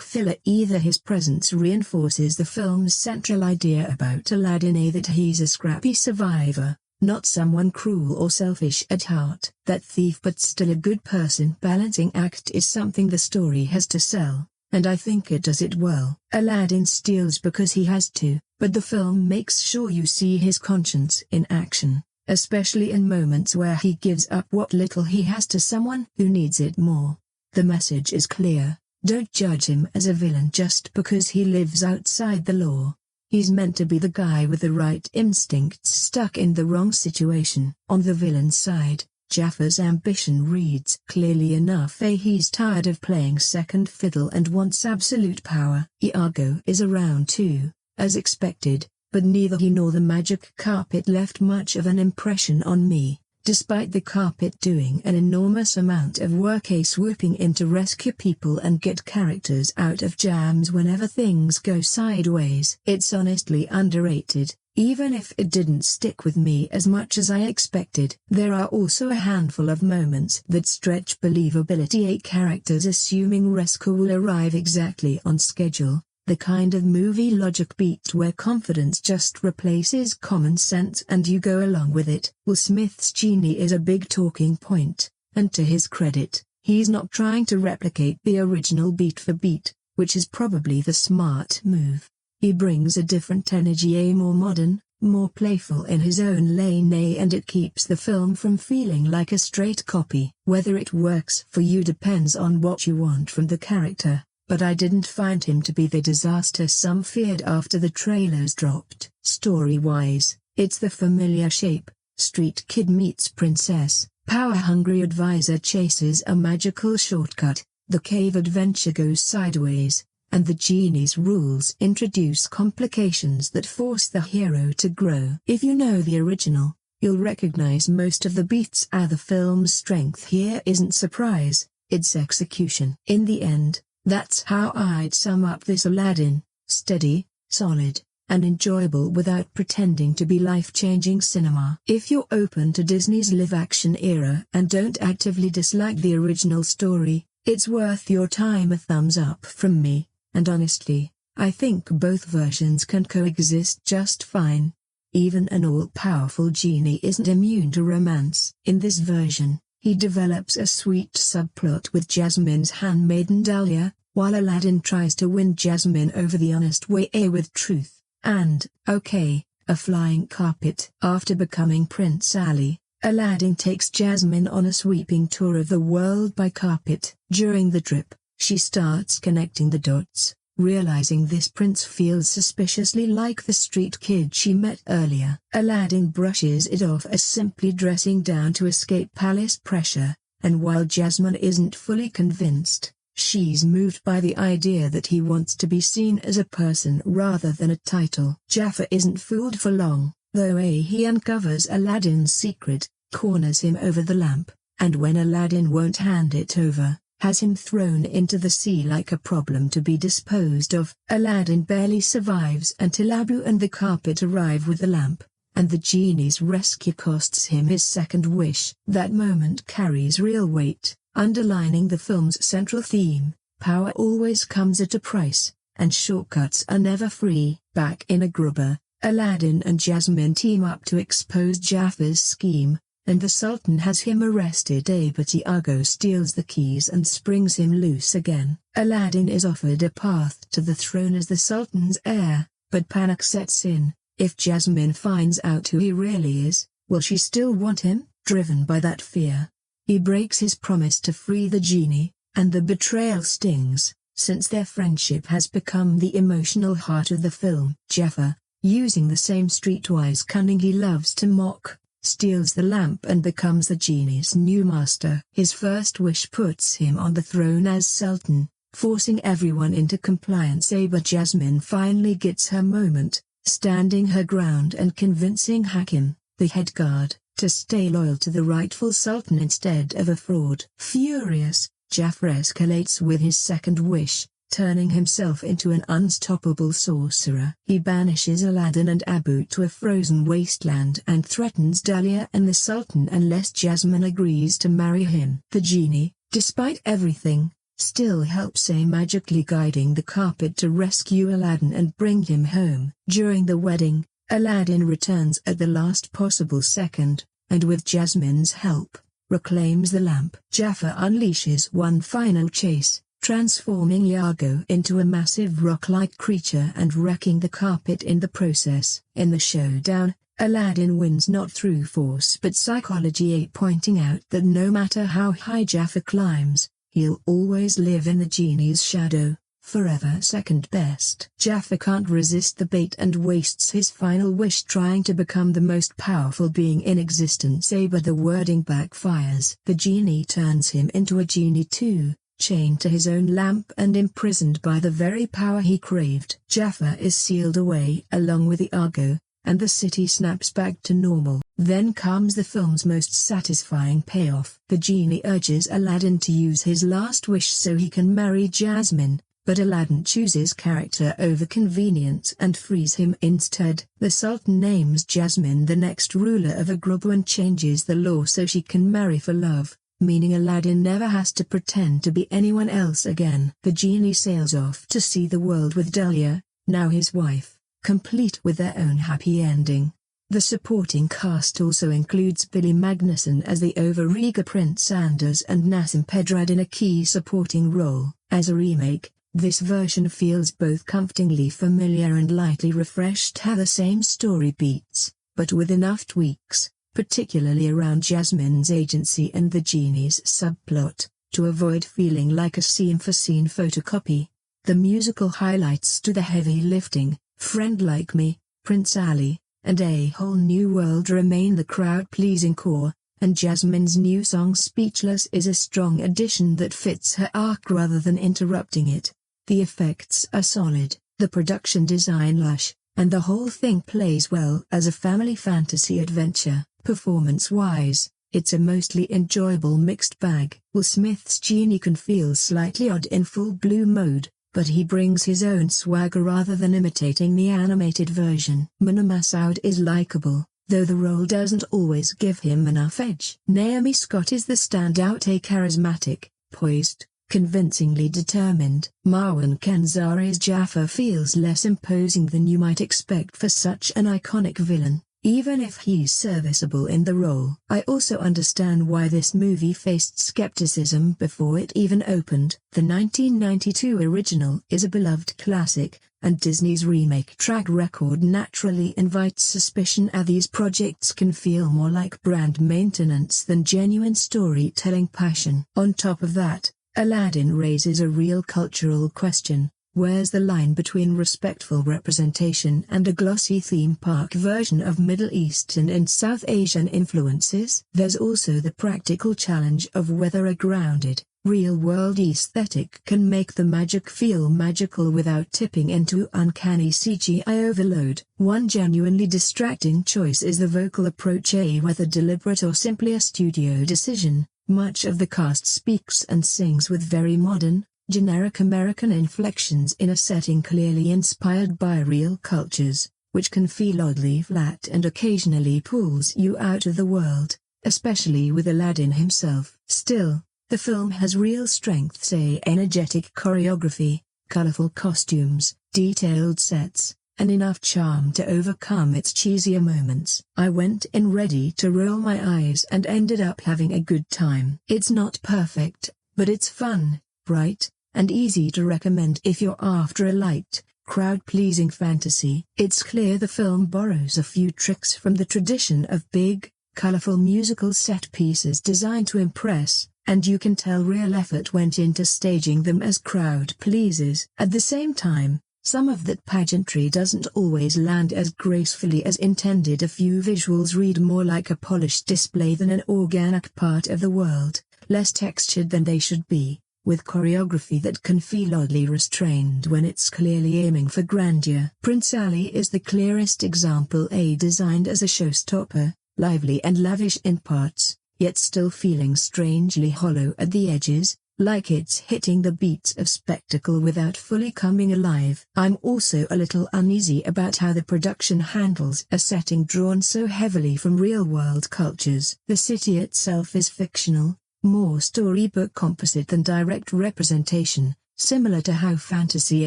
filler either, his presence reinforces the film's central idea about Aladdin, that he's a scrappy survivor, not someone cruel or selfish at heart. That thief but still a good person balancing act is something the story has to sell, and I think it does it well. Aladdin steals because he has to, but the film makes sure you see his conscience in action, especially in moments where he gives up what little he has to someone who needs it more. The message is clear: don't judge him as a villain just because he lives outside the law. He's meant to be the guy with the right instincts stuck in the wrong situation. On the villain's side, Jaffar's ambition reads clearly enough: he's tired of playing second fiddle and wants absolute power. Iago is around too, as expected, but neither he nor the magic carpet left much of an impression on me, despite the carpet doing an enormous amount of work, swooping in to rescue people and get characters out of jams whenever things go sideways. It's honestly underrated, even if it didn't stick with me as much as I expected. There are also a handful of moments that stretch believability, characters assuming rescue will arrive exactly on schedule, the kind of movie logic beat where confidence just replaces common sense and you go along with it. Will Smith's Genie is a big talking point, and to his credit, he's not trying to replicate the original beat for beat, which is probably the smart move. He brings a different energy, more modern, more playful in his own lane, and it keeps the film from feeling like a straight copy. Whether it works for you depends on what you want from the character, but I didn't find him to be the disaster some feared after the trailers dropped. Story-wise, it's the familiar shape: street kid meets princess, power-hungry advisor chases a magical shortcut, the cave adventure goes sideways, and the genie's rules introduce complications that force the hero to grow. If you know the original, you'll recognize most of the beats. The film's strength here isn't surprise, it's execution. In the end, that's how I'd sum up this Aladdin: steady, solid, and enjoyable without pretending to be life-changing cinema. If you're open to Disney's live-action era and don't actively dislike the original story, it's worth your time. A thumbs up from me, and honestly, I think both versions can coexist just fine. Even an all-powerful genie isn't immune to romance. In this version, he develops a sweet subplot with Jasmine's handmaiden Dahlia, while Aladdin tries to win Jasmine over the honest way with truth, and, okay, a flying carpet. After becoming Prince Ali, Aladdin takes Jasmine on a sweeping tour of the world by carpet. During the trip, she starts connecting the dots, realizing this prince feels suspiciously like the street kid she met earlier. Aladdin brushes it off as simply dressing down to escape palace pressure, and while Jasmine isn't fully convinced, she's moved by the idea that he wants to be seen as a person rather than a title. Jafar isn't fooled for long, though he uncovers Aladdin's secret, corners him over the lamp, and when Aladdin won't hand it over, has him thrown into the sea like a problem to be disposed of. Aladdin barely survives until Abu and the carpet arrive with the lamp, and the genie's rescue costs him his second wish. That moment carries real weight, underlining the film's central theme: power always comes at a price, and shortcuts are never free. Back in Agrabah, Aladdin and Jasmine team up to expose Jafar's scheme, and the Sultan has him arrested. But Iago steals the keys and springs him loose again. Aladdin is offered a path to the throne as the Sultan's heir, but panic sets in. If Jasmine finds out who he really is, will she still want him? Driven by that fear, he breaks his promise to free the genie, and the betrayal stings, since their friendship has become the emotional heart of the film. Jafar, using the same streetwise cunning he loves to mock, steals the lamp and becomes the genie's new master. His first wish puts him on the throne as Sultan, forcing everyone into compliance. But Jasmine finally gets her moment, standing her ground and convincing Hakim, the head guard, to stay loyal to the rightful Sultan instead of a fraud. Furious, Jafar escalates with his second wish, turning himself into an unstoppable sorcerer. He banishes Aladdin and Abu to a frozen wasteland and threatens Dahlia and the Sultan unless Jasmine agrees to marry him. The genie, despite everything, still helps magically guiding the carpet to rescue Aladdin and bring him home. During the wedding, Aladdin returns at the last possible second, and with Jasmine's help, reclaims the lamp. Jafar unleashes one final chase, transforming Iago into a massive rock-like creature and wrecking the carpet in the process. In the showdown, Aladdin wins not through force but psychology, pointing out that no matter how high Jafar climbs, he'll always live in the genie's shadow, forever second best. Jafar can't resist the bait and wastes his final wish trying to become the most powerful being in existence, but the wording backfires. The genie turns him into a genie too, chained to his own lamp and imprisoned by the very power he craved. Jafar is sealed away along with Iago, and the city snaps back to normal. Then comes the film's most satisfying payoff. The genie urges Aladdin to use his last wish so he can marry Jasmine, but Aladdin chooses character over convenience and frees him instead. The Sultan names Jasmine the next ruler of Agrabah and changes the law so she can marry for love, meaning Aladdin never has to pretend to be anyone else again. The genie sails off to see the world with Dahlia, now his wife, complete with their own happy ending. The supporting cast also includes Billy Magnussen as the overeager Prince Anders and Nassim Pedrad in a key supporting role. As a remake, this version feels both comfortingly familiar and lightly refreshed, have the same story beats, but with enough tweaks, particularly around Jasmine's agency and the genie's subplot, to avoid feeling like a scene-for-scene photocopy. The musical highlights to the heavy lifting, Friend Like Me, Prince Ali, and A Whole New World remain the crowd-pleasing core, and Jasmine's new song Speechless is a strong addition that fits her arc rather than interrupting it. The effects are solid, the production design lush, and the whole thing plays well as a family fantasy adventure. Performance-wise, it's a mostly enjoyable mixed bag. Will Smith's Genie can feel slightly odd in full blue mode, but he brings his own swagger rather than imitating the animated version. Mena Massoud is likable, though the role doesn't always give him enough edge. Naomi Scott is the standout, charismatic, poised, convincingly determined. Marwan Kenzari's Jafar feels less imposing than you might expect for such an iconic villain, even if he's serviceable in the role. I also understand why this movie faced skepticism before it even opened. The 1992 original is a beloved classic, and Disney's remake track record naturally invites suspicion as these projects can feel more like brand maintenance than genuine storytelling passion. On top of that, Aladdin raises a real cultural question. Where's the line between respectful representation and a glossy theme park version of Middle Eastern and South Asian influences? There's also the practical challenge of whether a grounded, real-world aesthetic can make the magic feel magical without tipping into uncanny CGI overload. One genuinely distracting choice is the vocal approach, whether deliberate or simply a studio decision. Much of the cast speaks and sings with very modern, generic American inflections in a setting clearly inspired by real cultures, which can feel oddly flat and occasionally pulls you out of the world, especially with Aladdin himself. Still, the film has real strengths: energetic choreography, colorful costumes, detailed sets, and enough charm to overcome its cheesier moments. I went in ready to roll my eyes and ended up having a good time. It's not perfect, but it's fun, bright, and easy to recommend if you're after a light, crowd-pleasing fantasy. It's clear the film borrows a few tricks from the tradition of big, colorful musical set pieces designed to impress, and you can tell real effort went into staging them as crowd pleasers. At the same time, some of that pageantry doesn't always land as gracefully as intended. A few visuals read more like a polished display than an organic part of the world, less textured than they should be, with choreography that can feel oddly restrained when it's clearly aiming for grandeur. Prince Ali is the clearest example, designed as a showstopper, lively and lavish in parts, yet still feeling strangely hollow at the edges. like it's hitting the beats of spectacle without fully coming alive. I'm also a little uneasy about how the production handles a setting drawn so heavily from real-world cultures. The city itself is fictional, more storybook composite than direct representation, similar to how fantasy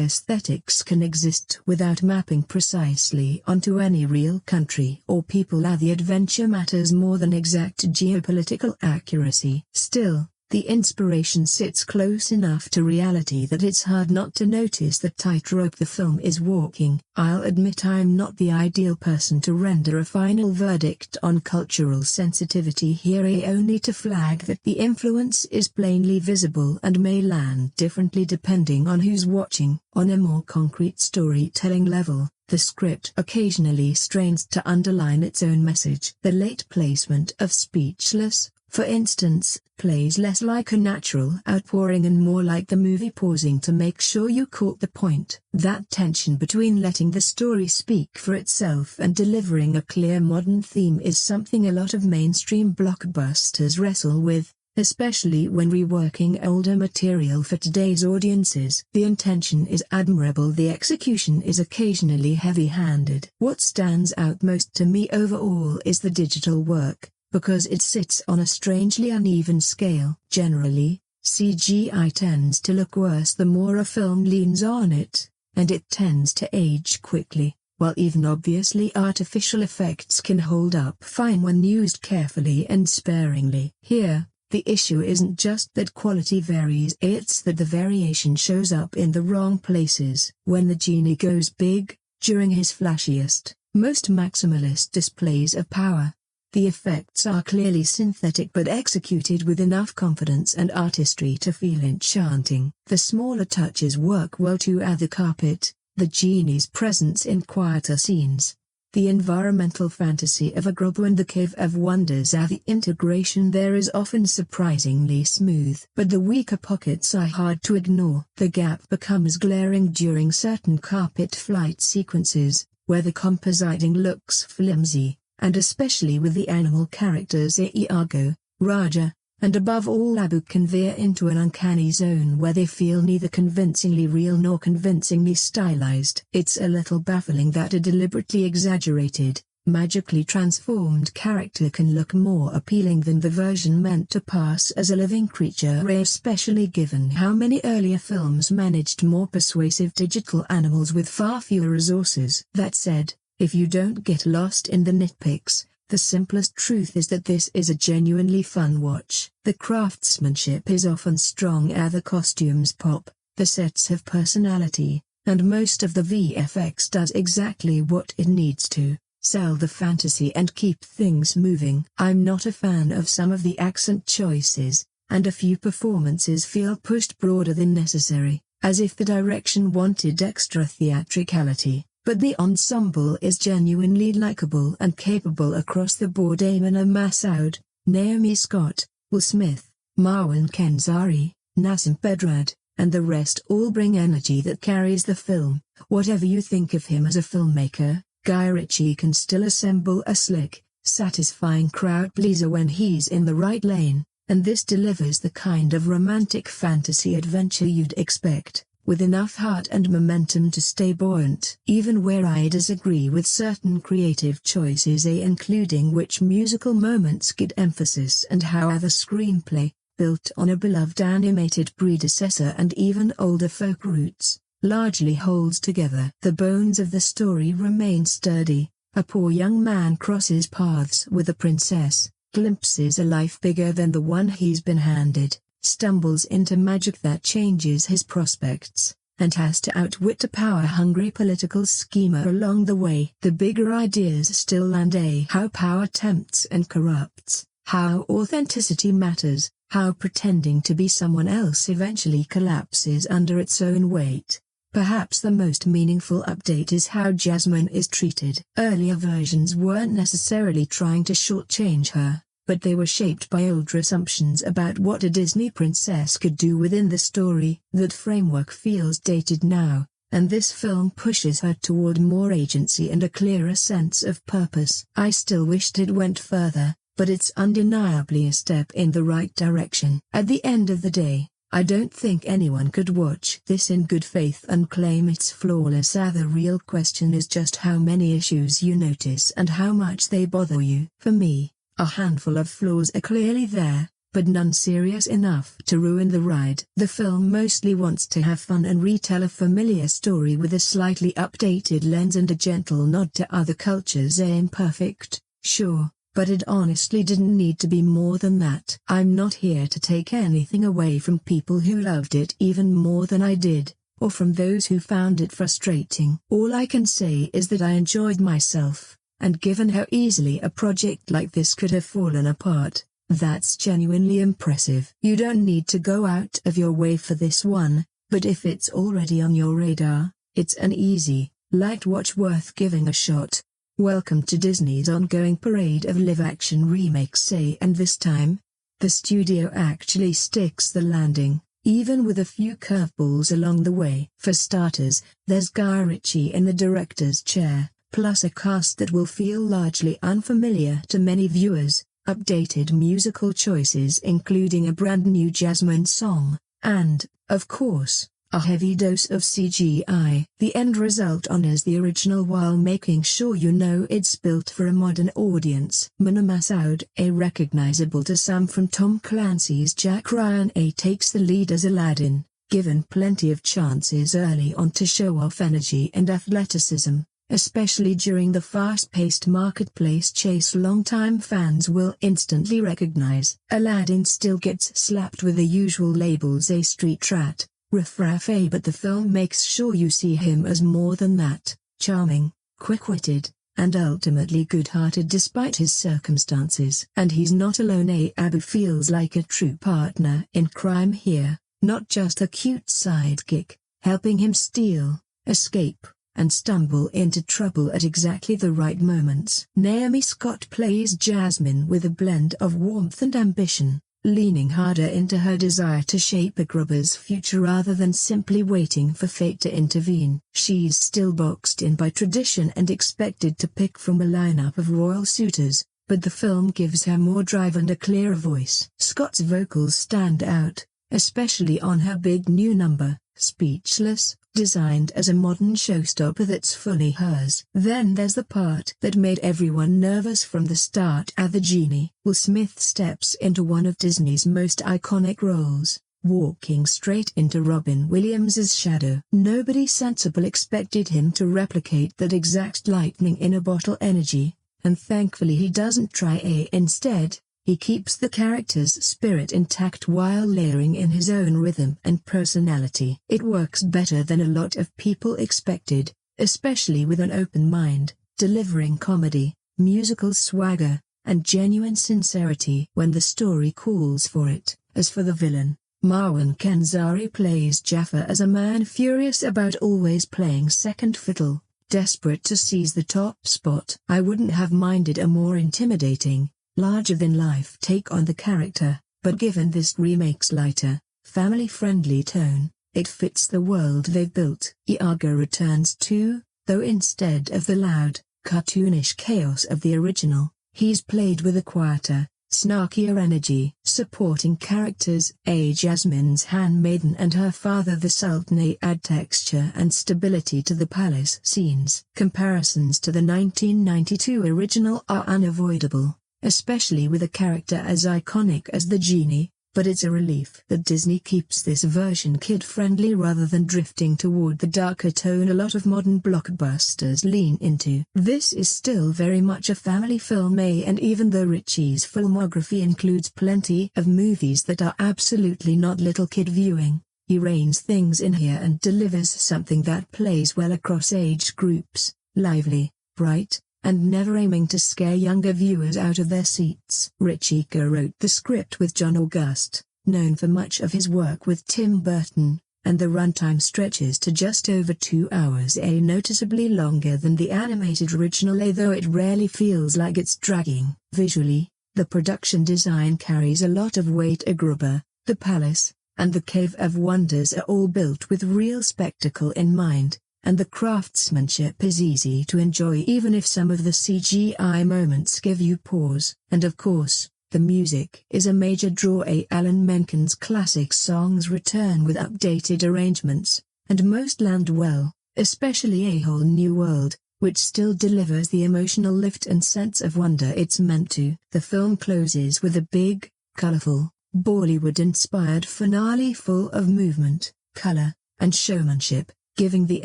aesthetics can exist without mapping precisely onto any real country or people. The adventure matters more than exact geopolitical accuracy. Still, the inspiration sits close enough to reality that it's hard not to notice the tightrope the film is walking. I'll admit I'm not the ideal person to render a final verdict on cultural sensitivity here, only to flag that the influence is plainly visible and may land differently depending on who's watching. On a more concrete storytelling level, the script occasionally strains to underline its own message. The late placement of speechless, for instance, plays less like a natural outpouring and more like the movie pausing to make sure you caught the point. That tension between letting the story speak for itself and delivering a clear modern theme is something a lot of mainstream blockbusters wrestle with, especially when reworking older material for today's audiences. The intention is admirable, the execution is occasionally heavy-handed. What stands out most to me overall is the digital work, because it sits on a strangely uneven scale. Generally, CGI tends to look worse the more a film leans on it, and it tends to age quickly, while even obviously artificial effects can hold up fine when used carefully and sparingly. Here, the issue isn't just that quality varies, it's that the variation shows up in the wrong places. When the genie goes big, during his flashiest, most maximalist displays of power, the effects are clearly synthetic but executed with enough confidence and artistry to feel enchanting. The smaller touches work well too. The carpet, the genie's presence in quieter scenes, the environmental fantasy of Agrabah and the Cave of Wonders. The integration there is often surprisingly smooth. But the weaker pockets are hard to ignore. The gap becomes glaring during certain carpet flight sequences, where the compositing looks flimsy, and especially with the animal characters Iago, Raja, and above all Abu can veer into an uncanny zone where they feel neither convincingly real nor convincingly stylized. It's a little baffling that a deliberately exaggerated, magically transformed character can look more appealing than the version meant to pass as a living creature, especially given how many earlier films managed more persuasive digital animals with far fewer resources. That said, if you don't get lost in the nitpicks, the simplest truth is that this is a genuinely fun watch. The craftsmanship is often strong, the costumes pop, the sets have personality, and most of the VFX does exactly what it needs to, sell the fantasy and keep things moving. I'm not a fan of some of the accent choices, and a few performances feel pushed broader than necessary, as if the direction wanted extra theatricality. But the ensemble is genuinely likable and capable across the board. Mena Massoud, Naomi Scott, Will Smith, Marwan Kenzari, Nassim Pedrad, and the rest all bring energy that carries the film. Whatever you think of him as a filmmaker, Guy Ritchie can still assemble a slick, satisfying crowd pleaser when he's in the right lane, and this delivers the kind of romantic fantasy adventure you'd expect, with enough heart and momentum to stay buoyant. Even where I disagree with certain creative choices, including which musical moments get emphasis and how the screenplay, built on a beloved animated predecessor and even older folk roots, largely holds together. The bones of the story remain sturdy. A poor young man crosses paths with a princess, glimpses a life bigger than the one he's been handed, stumbles into magic that changes his prospects, and has to outwit a power-hungry political schemer along the way. The bigger ideas still land, how power tempts and corrupts, how authenticity matters, how pretending to be someone else eventually collapses under its own weight. Perhaps the most meaningful update is how Jasmine is treated. Earlier versions weren't necessarily trying to shortchange her, but they were shaped by older assumptions about what a Disney princess could do within the story. That framework feels dated now, and this film pushes her toward more agency and a clearer sense of purpose. I still wished it went further, but it's undeniably a step in the right direction. At the end of the day, I don't think anyone could watch this in good faith and claim it's flawless. The real question is just how many issues you notice and how much they bother you. For me, a handful of flaws are clearly there, but none serious enough to ruin the ride. The film mostly wants to have fun and retell a familiar story with a slightly updated lens and a gentle nod to other cultures. Imperfect, sure, but it honestly didn't need to be more than that. I'm not here to take anything away from people who loved it even more than I did, or from those who found it frustrating. All I can say is that I enjoyed myself, and given how easily a project like this could have fallen apart, that's genuinely impressive. You don't need to go out of your way for this one, but if it's already on your radar, it's an easy, light watch worth giving a shot. Welcome to Disney's ongoing parade of live-action remakes. And this time, the studio actually sticks the landing, even with a few curveballs along the way. For starters, there's Guy Ritchie in the director's chair, plus a cast that will feel largely unfamiliar to many viewers. Updated musical choices including a brand new Jasmine song, and, of course, a heavy dose of CGI. The end result honors the original while making sure you know it's built for a modern audience. Mena Massoud, recognizable to some from Tom Clancy's Jack Ryan, takes the lead as Aladdin, given plenty of chances early on to show off energy and athleticism, especially during the fast-paced marketplace chase longtime fans will instantly recognize. Aladdin still gets slapped with the usual labels: a street rat, riff-raff, but the film makes sure you see him as more than that: charming, quick-witted, and ultimately good-hearted despite his circumstances. And he's not alone. Abu feels like a true partner in crime here, not just a cute sidekick, helping him steal, escape, and stumble into trouble at exactly the right moments. Naomi Scott plays Jasmine with a blend of warmth and ambition, leaning harder into her desire to shape Agrabah's future rather than simply waiting for fate to intervene. She's still boxed in by tradition and expected to pick from a lineup of royal suitors, but the film gives her more drive and a clearer voice. Scott's vocals stand out, especially on her big new number, Speechless, designed as a modern showstopper that's fully hers. Then there's the part that made everyone nervous from the start: the Genie. Will Smith steps into one of Disney's most iconic roles, walking straight into Robin Williams's shadow. Nobody sensible expected him to replicate that exact lightning-in-a-bottle energy, and thankfully he doesn't try. Instead, he keeps the character's spirit intact while layering in his own rhythm and personality. It works better than a lot of people expected, especially with an open mind, delivering comedy, musical swagger, and genuine sincerity when the story calls for it. As for the villain, Marwan Kenzari plays Jafar as a man furious about always playing second fiddle, desperate to seize the top spot. I wouldn't have minded a more intimidating, larger-than-life take on the character, but given this remake's lighter, family-friendly tone, it fits the world they've built. Iago returns too, though instead of the loud, cartoonish chaos of the original, he's played with a quieter, snarkier energy. Supporting characters: Jasmine's handmaiden and her father the Sultan add texture and stability to the palace scenes. Comparisons to the 1992 original are unavoidable, especially with a character as iconic as the Genie, but it's a relief that Disney keeps this version kid-friendly rather than drifting toward the darker tone a lot of modern blockbusters lean into. This is still very much a family film, and even though Ritchie's filmography includes plenty of movies that are absolutely not little kid viewing, he reins things in here and delivers something that plays well across age groups, lively, bright, and never aiming to scare younger viewers out of their seats. Ritchie co-wrote the script with John August, known for much of his work with Tim Burton, and the runtime stretches to just over 2 hours, noticeably longer than the animated original, though it rarely feels like it's dragging. Visually, the production design carries a lot of weight. Agrabah, the palace, and the Cave of Wonders are all built with real spectacle in mind, and the craftsmanship is easy to enjoy even if some of the CGI moments give you pause. And of course, The music is a major draw. Alan Menken's classic songs return with updated arrangements, and most land well, especially A Whole New World, which still delivers the emotional lift and sense of wonder it's meant to. The film closes with a big, colorful, Bollywood-inspired finale full of movement, color, and showmanship, giving the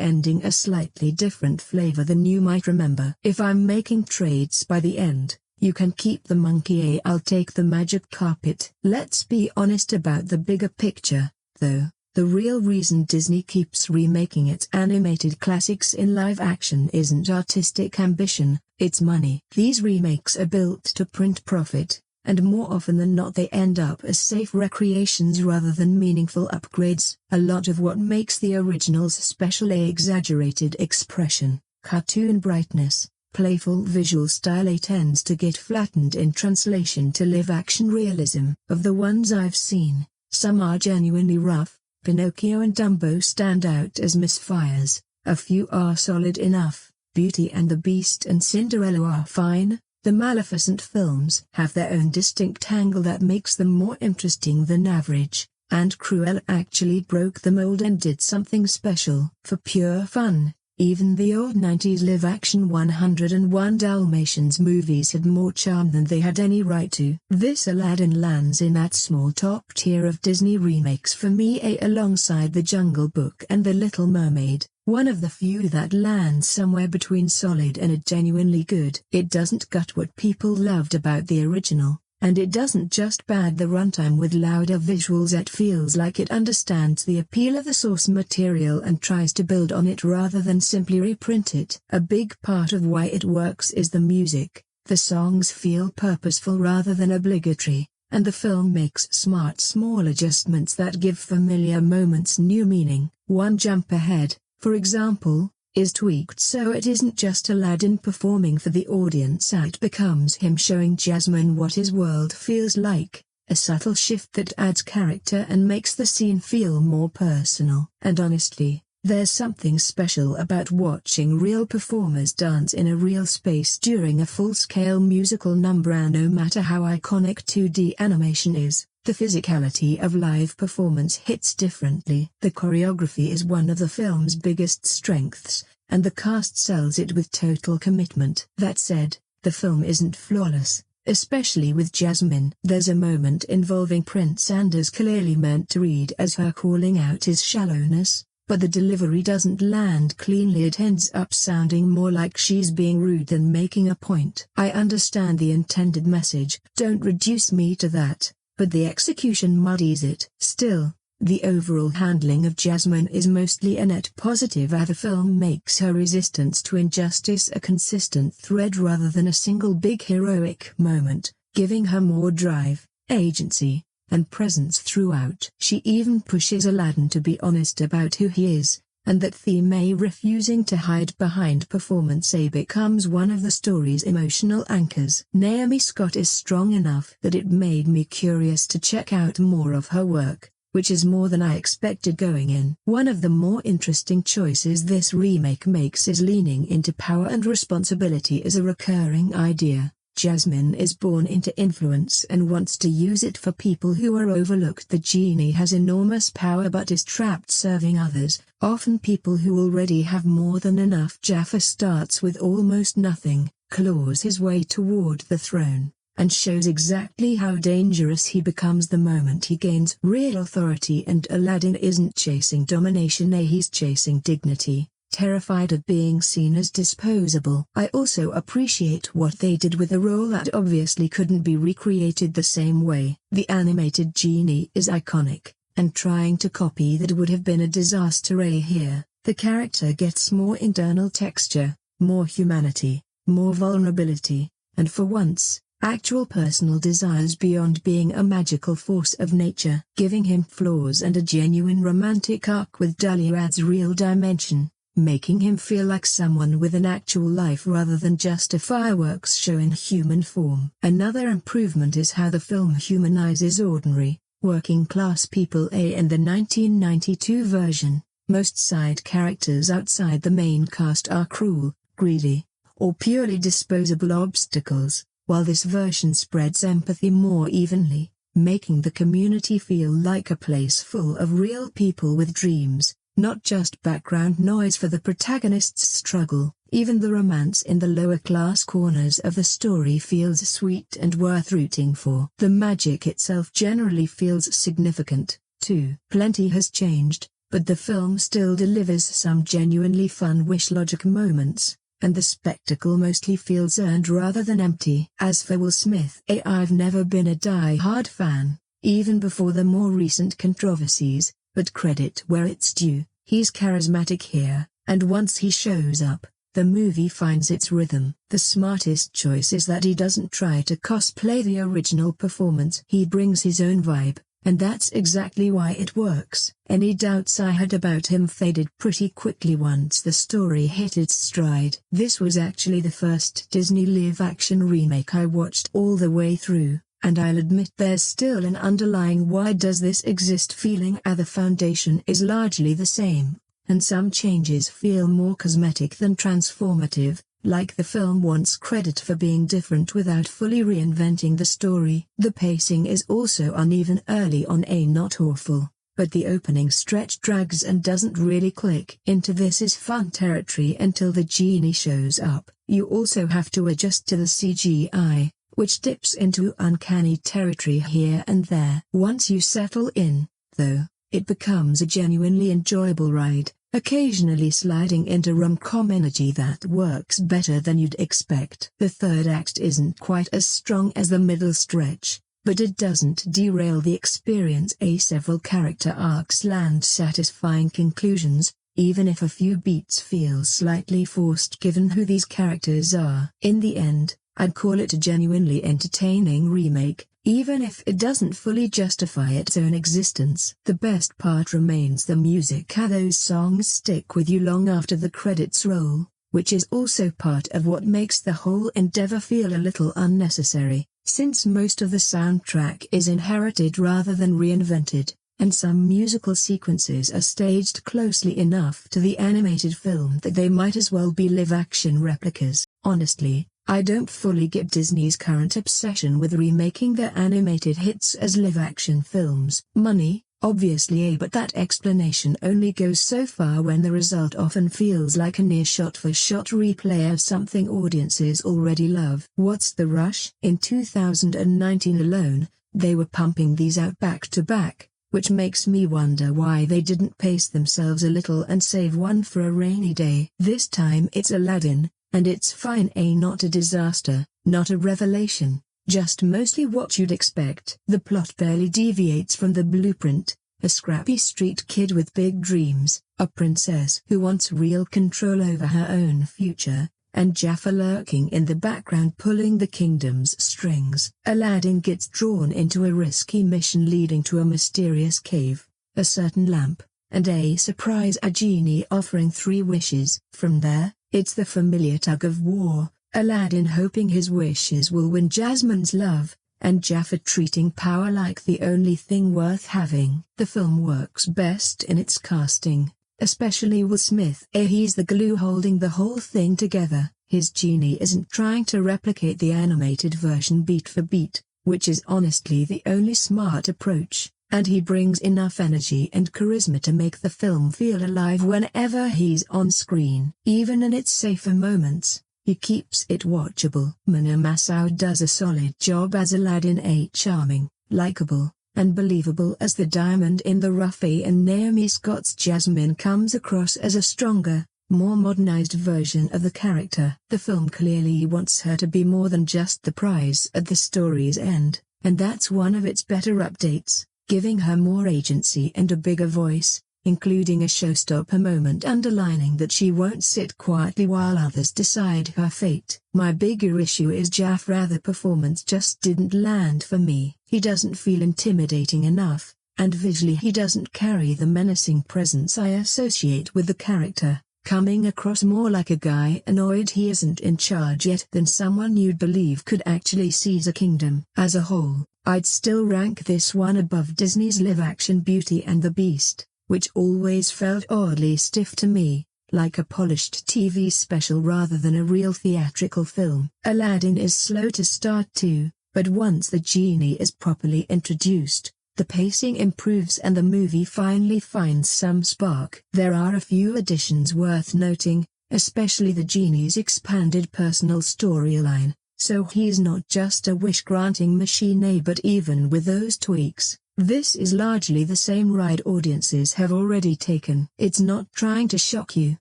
ending a slightly different flavor than you might remember. If I'm making trades by the end, you can keep the monkey. I'll take the magic carpet. Let's be honest about the bigger picture, though. The real reason Disney keeps remaking its animated classics in live action isn't artistic ambition, it's money. These remakes are built to print profit, and more often than not they end up as safe recreations rather than meaningful upgrades. A lot of what makes the originals special: exaggerated expression, cartoon brightness, playful visual style tends to get flattened in translation to live-action realism. Of the ones I've seen, some are genuinely rough. Pinocchio and Dumbo stand out as misfires, a few are solid enough. Beauty and the Beast and Cinderella are fine. The Maleficent films have their own distinct angle that makes them more interesting than average, and Cruella actually broke the mold and did something special. For pure fun, even the old 90s live-action 101 Dalmatians movies had more charm than they had any right to. This Aladdin lands in that small top tier of Disney remakes for me, alongside The Jungle Book and The Little Mermaid, one of the few that lands somewhere between solid and a genuinely good. It doesn't gut what people loved about the original, and it doesn't just pad the runtime with louder visuals. It feels like it understands the appeal of the source material and tries to build on it rather than simply reprint it. A big part of why it works is the music. The songs feel purposeful rather than obligatory, and the film makes smart small adjustments that give familiar moments new meaning. One jump ahead, for example, is tweaked so it isn't just Aladdin performing for the audience, it becomes him showing Jasmine what his world feels like, a subtle shift that adds character and makes the scene feel more personal. And honestly, there's something special about watching real performers dance in a real space during a full-scale musical number, and no matter how iconic 2D animation is, the physicality of live performance hits differently. The choreography is one of the film's biggest strengths, and the cast sells it with total commitment. That said, the film isn't flawless, especially with Jasmine. There's a moment involving Prince Anders clearly meant to read as her calling out his shallowness, but the delivery doesn't land cleanly. It ends up sounding more like she's being rude than making a point. I understand the intended message, don't reduce me to that, but the execution muddies it. Still, the overall handling of Jasmine is mostly a net positive, as the film makes her resistance to injustice a consistent thread rather than a single big heroic moment, giving her more drive, agency, and presence throughout. She even pushes Aladdin to be honest about who he is, and that theme, refusing to hide behind performance, becomes one of the story's emotional anchors. Naomi Scott is strong enough that it made me curious to check out more of her work, which is more than I expected going in. One of the more interesting choices this remake makes is leaning into power and responsibility as a recurring idea. Jasmine is born into influence and wants to use it for people who are overlooked. The genie has enormous power but is trapped serving others, often people who already have more than enough. Jafar starts with almost nothing, claws his way toward the throne, and shows exactly how dangerous he becomes the moment he gains real authority. And Aladdin isn't chasing domination, he's chasing dignity, terrified of being seen as disposable. I also appreciate what they did with a role that obviously couldn't be recreated the same way. The animated genie is iconic, and trying to copy that would have been a disaster. Here, the character gets more internal texture, more humanity, more vulnerability, and for once, actual personal desires beyond being a magical force of nature. Giving him flaws and a genuine romantic arc with Dahlia adds real dimension, making him feel like someone with an actual life rather than just a fireworks show in human form. Another improvement is how the film humanizes ordinary, working-class people. In the 1992 version, most side characters outside the main cast are cruel, greedy, or purely disposable obstacles, while this version spreads empathy more evenly, making the community feel like a place full of real people with dreams, not just background noise for the protagonist's struggle. Even the romance in the lower-class corners of the story feels sweet and worth rooting for. The magic itself generally feels significant, too. Plenty has changed, but the film still delivers some genuinely fun wish logic moments, and the spectacle mostly feels earned rather than empty. As for Will Smith, I've never been a die-hard fan, even before the more recent controversies, but credit where it's due, he's charismatic here, and once he shows up, the movie finds its rhythm. The smartest choice is that he doesn't try to cosplay the original performance. He brings his own vibe, and that's exactly why it works. Any doubts I had about him faded pretty quickly once the story hit its stride. This was actually the first Disney live-action remake I watched all the way through, and I'll admit there's still an underlying why does this exist feeling. The foundation is largely the same, and some changes feel more cosmetic than transformative, like the film wants credit for being different without fully reinventing the story. The pacing is also uneven early on, not awful, but the opening stretch drags and doesn't really click into this is fun territory until the genie shows up. You also have to adjust to the CGI, which dips into uncanny territory here and there. Once you settle in, though, it becomes a genuinely enjoyable ride, occasionally sliding into rom-com energy that works better than you'd expect. The third act isn't quite as strong as the middle stretch, but it doesn't derail the experience. Several character arcs land satisfying conclusions, even if a few beats feel slightly forced given who these characters are. In the end, I'd call it a genuinely entertaining remake, even if it doesn't fully justify its own existence. The best part remains the music. Those songs stick with you long after the credits roll, which is also part of what makes the whole endeavor feel a little unnecessary, since most of the soundtrack is inherited rather than reinvented, and some musical sequences are staged closely enough to the animated film that they might as well be live-action replicas. Honestly, I don't fully get Disney's current obsession with remaking their animated hits as live-action films. Money, obviously, but that explanation only goes so far when the result often feels like a near shot-for-shot replay of something audiences already love. What's the rush? In 2019 alone, they were pumping these out back-to-back, which makes me wonder why they didn't pace themselves a little and save one for a rainy day. This time it's Aladdin, and it's fine, not a disaster, not a revelation, just mostly what you'd expect. The plot barely deviates from the blueprint: a scrappy street kid with big dreams, a princess who wants real control over her own future, and Jafar lurking in the background pulling the kingdom's strings. Aladdin gets drawn into a risky mission leading to a mysterious cave, a certain lamp, and a surprise genie offering 3 wishes. From there, it's the familiar tug-of-war, Aladdin hoping his wishes will win Jasmine's love, and Jafar treating power like the only thing worth having. The film works best in its casting, especially Will Smith. He's the glue holding the whole thing together. His genie isn't trying to replicate the animated version beat for beat, which is honestly the only smart approach, and he brings enough energy and charisma to make the film feel alive whenever he's on screen. Even in its safer moments, he keeps it watchable. Mena Massoud does a solid job as Aladdin, charming, likable, and believable as the diamond in the rough, and Naomi Scott's Jasmine comes across as a stronger, more modernized version of the character. The film clearly wants her to be more than just the prize at the story's end, and that's one of its better updates, giving her more agency and a bigger voice, including a showstopper moment underlining that she won't sit quietly while others decide her fate. My bigger issue is Jafar. The performance just didn't land for me. He doesn't feel intimidating enough, and visually he doesn't carry the menacing presence I associate with the character, coming across more like a guy annoyed he isn't in charge yet than someone you'd believe could actually seize a kingdom. As a whole, I'd still rank this one above Disney's live-action Beauty and the Beast, which always felt oddly stiff to me, like a polished TV special rather than a real theatrical film. Aladdin is slow to start too, but once the genie is properly introduced, the pacing improves and the movie finally finds some spark. There are a few additions worth noting, especially the genie's expanded personal storyline, so he's not just a wish-granting machine, but even with those tweaks, this is largely the same ride audiences have already taken. It's not trying to shock you,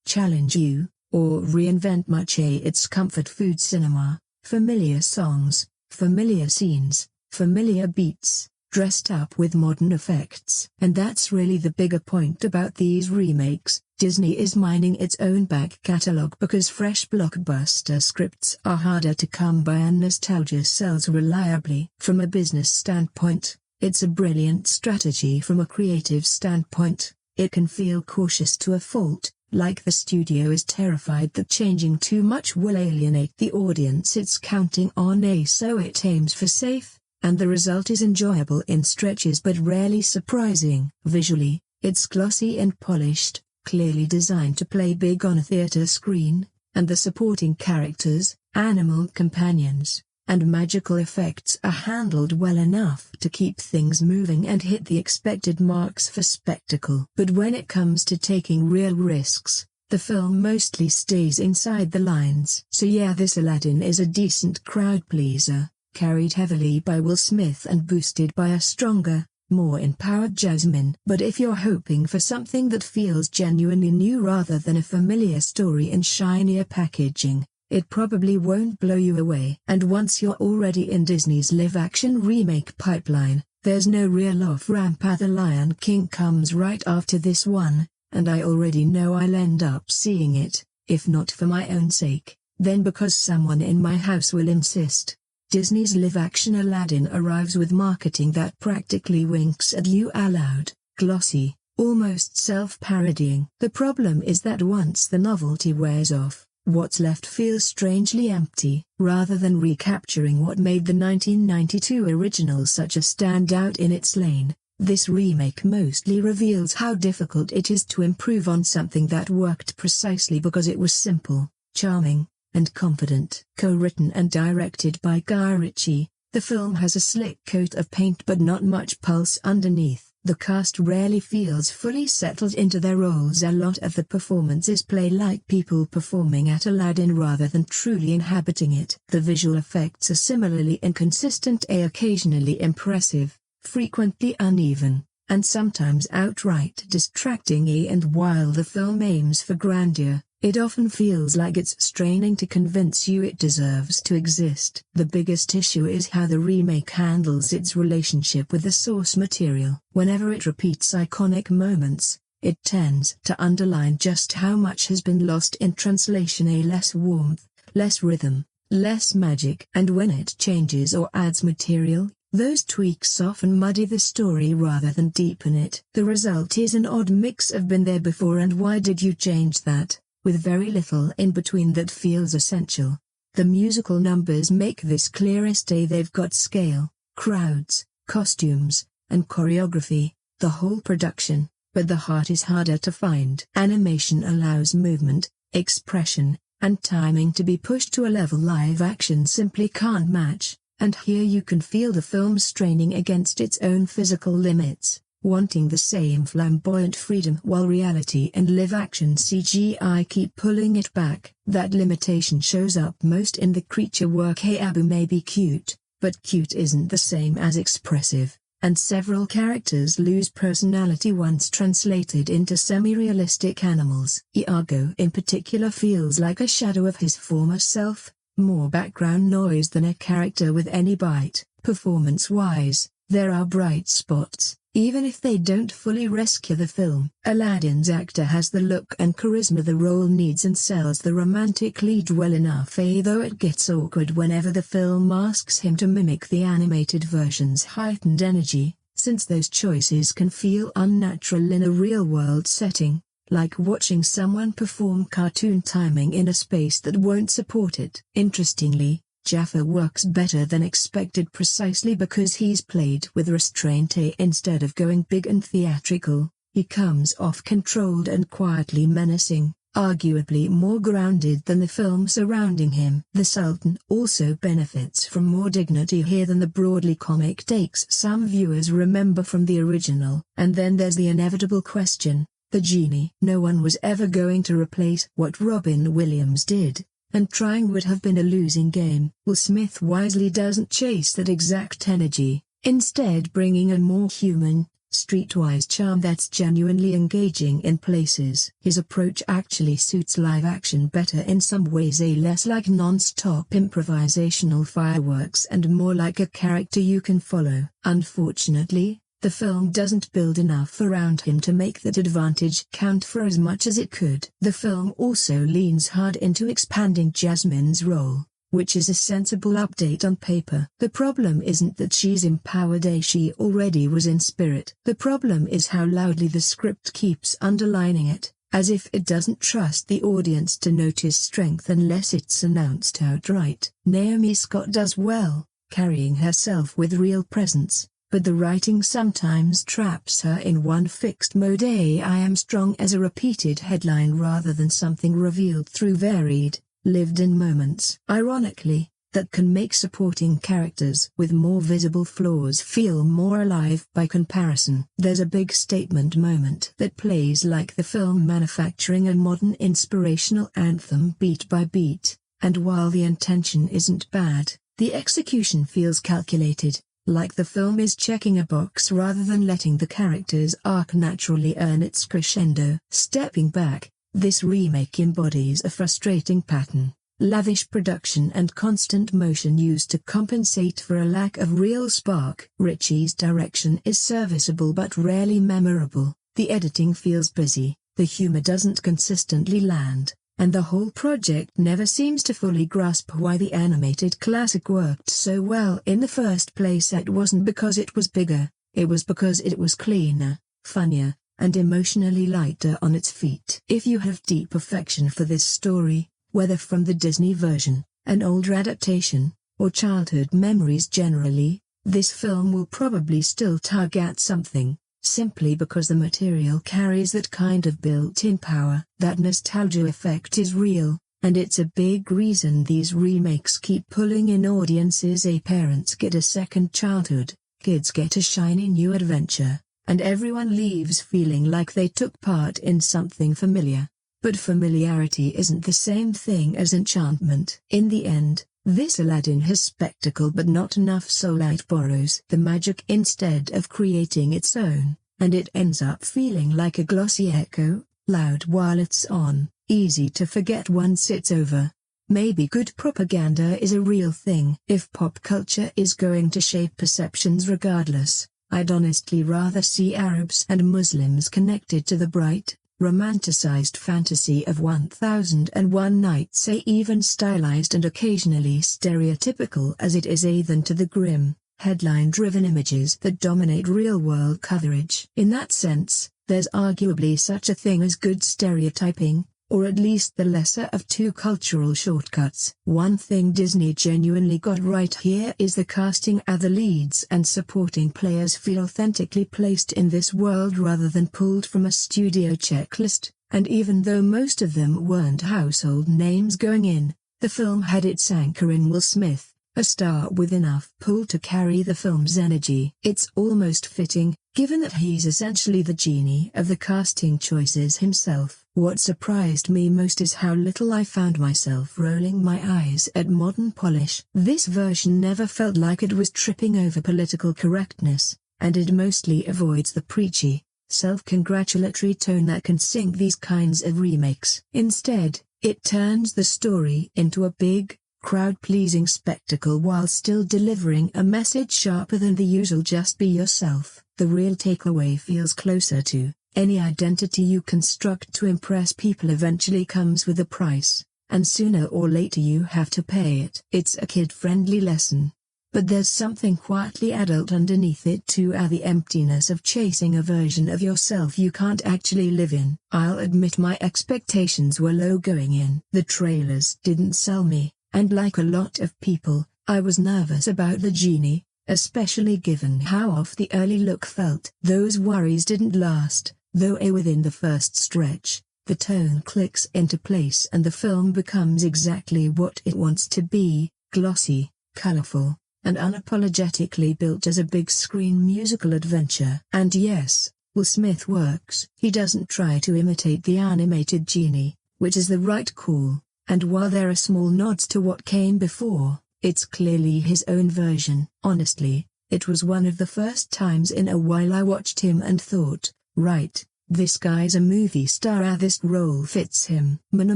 challenge you, or reinvent much. It's comfort food cinema, familiar songs, familiar scenes, familiar beats, dressed up with modern effects. And that's really the bigger point about these remakes. Disney is mining its own back catalog because fresh blockbuster scripts are harder to come by and nostalgia sells reliably. From a business standpoint, it's a brilliant strategy. From a creative standpoint, it can feel cautious to a fault, like the studio is terrified that changing too much will alienate the audience it's counting on, so it aims for safe, and the result is enjoyable in stretches but rarely surprising. Visually, it's glossy and polished, clearly designed to play big on a theater screen, and the supporting characters, animal companions, and magical effects are handled well enough to keep things moving and hit the expected marks for spectacle. But when it comes to taking real risks, the film mostly stays inside the lines. So yeah, this Aladdin is a decent crowd pleaser, carried heavily by Will Smith and boosted by a stronger, more empowered Jasmine. But if you're hoping for something that feels genuinely new rather than a familiar story in shinier packaging, it probably won't blow you away. And once you're already in Disney's live-action remake pipeline, there's no real off-ramp. The Lion King comes right after this one, and I already know I'll end up seeing it, if not for my own sake, then because someone in my house will insist. Disney's live-action Aladdin arrives with marketing that practically winks at you aloud, glossy, almost self-parodying. The problem is that once the novelty wears off, what's left feels strangely empty. Rather than recapturing what made the 1992 original such a standout in its lane, this remake mostly reveals how difficult it is to improve on something that worked precisely because it was simple, charming, and confident. Co-written and directed by Guy Ritchie, the film has a slick coat of paint but not much pulse underneath. The cast rarely feels fully settled into their roles. A lot of the performances play like people performing at Aladdin rather than truly inhabiting it. The visual effects are similarly inconsistent, occasionally impressive, frequently uneven, and sometimes outright distracting. And while the film aims for grandeur, it often feels like it's straining to convince you it deserves to exist. The biggest issue is how the remake handles its relationship with the source material. Whenever it repeats iconic moments, it tends to underline just how much has been lost in translation. Less warmth, less rhythm, less magic. And when it changes or adds material, those tweaks often muddy the story rather than deepen it. The result is an odd mix of been there before and why did you change that, with very little in between that feels essential. The musical numbers make this clearest. They've got scale, crowds, costumes, and choreography, the whole production, but the heart is harder to find. Animation allows movement, expression, and timing to be pushed to a level live action simply can't match, and here you can feel the film straining against its own physical limits, wanting the same flamboyant freedom while reality and live-action CGI keep pulling it back. That limitation shows up most in the creature work. Abu may be cute, but cute isn't the same as expressive, and several characters lose personality once translated into semi-realistic animals. Iago in particular feels like a shadow of his former self, more background noise than a character with any bite. Performance-wise, there are bright spots, even if they don't fully rescue the film. Aladdin's actor has the look and charisma the role needs and sells the romantic lead well enough, though it gets awkward whenever the film asks him to mimic the animated version's heightened energy, since those choices can feel unnatural in a real-world setting, like watching someone perform cartoon timing in a space that won't support it. Interestingly, Jafar works better than expected precisely because he's played with restraint. Instead of going big and theatrical, he comes off controlled and quietly menacing, arguably more grounded than the film surrounding him. The Sultan also benefits from more dignity here than the broadly comic takes some viewers remember from the original. And then there's the inevitable question, the genie. No one was ever going to replace what Robin Williams did, and trying would have been a losing game. Will Smith wisely doesn't chase that exact energy, instead bringing a more human, streetwise charm that's genuinely engaging in places. His approach actually suits live action better in some ways, less like non-stop improvisational fireworks and more like a character you can follow. Unfortunately, the film doesn't build enough around him to make that advantage count for as much as it could. The film also leans hard into expanding Jasmine's role, which is a sensible update on paper. The problem isn't that she's empowered, she already was in spirit. The problem is how loudly the script keeps underlining it, as if it doesn't trust the audience to notice strength unless it's announced outright. Naomi Scott does well, carrying herself with real presence, but the writing sometimes traps her in one fixed mode. I am strong as a repeated headline rather than something revealed through varied, lived-in moments. Ironically, that can make supporting characters with more visible flaws feel more alive by comparison. There's a big statement moment that plays like the film manufacturing a modern inspirational anthem beat by beat, and while the intention isn't bad, the execution feels calculated, like the film is checking a box rather than letting the character's arc naturally earn its crescendo. Stepping back, this remake embodies a frustrating pattern. Lavish production and constant motion used to compensate for a lack of real spark. Ritchie's direction is serviceable but rarely memorable. The editing feels busy, the humor doesn't consistently land, and the whole project never seems to fully grasp why the animated classic worked so well in the first place. It wasn't because it was bigger, it was because it was cleaner, funnier, and emotionally lighter on its feet. If you have deep affection for this story, whether from the Disney version, an older adaptation, or childhood memories generally, this film will probably still tug at something, simply because the material carries that kind of built-in power. That nostalgia effect is real, and it's a big reason these remakes keep pulling in audiences. Parents get a second childhood, kids get a shiny new adventure, and everyone leaves feeling like they took part in something familiar. But familiarity isn't the same thing as enchantment. In the end, this Aladdin has spectacle but not enough soul. It borrows the magic instead of creating its own, and it ends up feeling like a glossy echo, loud while it's on, easy to forget once it's over. Maybe good propaganda is a real thing. If pop culture is going to shape perceptions regardless, I'd honestly rather see Arabs and Muslims connected to the bright, romanticized fantasy of 1001 Nights, even stylized and occasionally stereotypical as it is, than to the grim, headline-driven images that dominate real-world coverage. In that sense, there's arguably such a thing as good stereotyping, or at least the lesser of two cultural shortcuts. One thing Disney genuinely got right here is the casting. The leads and supporting players feel authentically placed in this world rather than pulled from a studio checklist, and even though most of them weren't household names going in, the film had its anchor in Will Smith, a star with enough pull to carry the film's energy. It's almost fitting, given that he's essentially the genie of the casting choices himself. What surprised me most is how little I found myself rolling my eyes at modern polish. This version never felt like it was tripping over political correctness, and it mostly avoids the preachy, self-congratulatory tone that can sink these kinds of remakes. Instead, it turns the story into a big, crowd-pleasing spectacle while still delivering a message sharper than the usual just be yourself. The real takeaway feels closer to any identity you construct to impress people eventually comes with a price, and sooner or later you have to pay it. It's a kid-friendly lesson, but there's something quietly adult underneath it too. The emptiness of chasing a version of yourself you can't actually live in. I'll admit my expectations were low going in. The trailers didn't sell me, and like a lot of people, I was nervous about the genie, especially given how off the early look felt. Those worries didn't last, though within the first stretch, the tone clicks into place and the film becomes exactly what it wants to be: glossy, colorful, and unapologetically built as a big-screen musical adventure. And yes, Will Smith works. He doesn't try to imitate the animated Genie, which is the right call, and while there are small nods to what came before, it's clearly his own version. Honestly, it was one of the first times in a while I watched him and thought, right, this guy's a movie star. This role fits him. Mena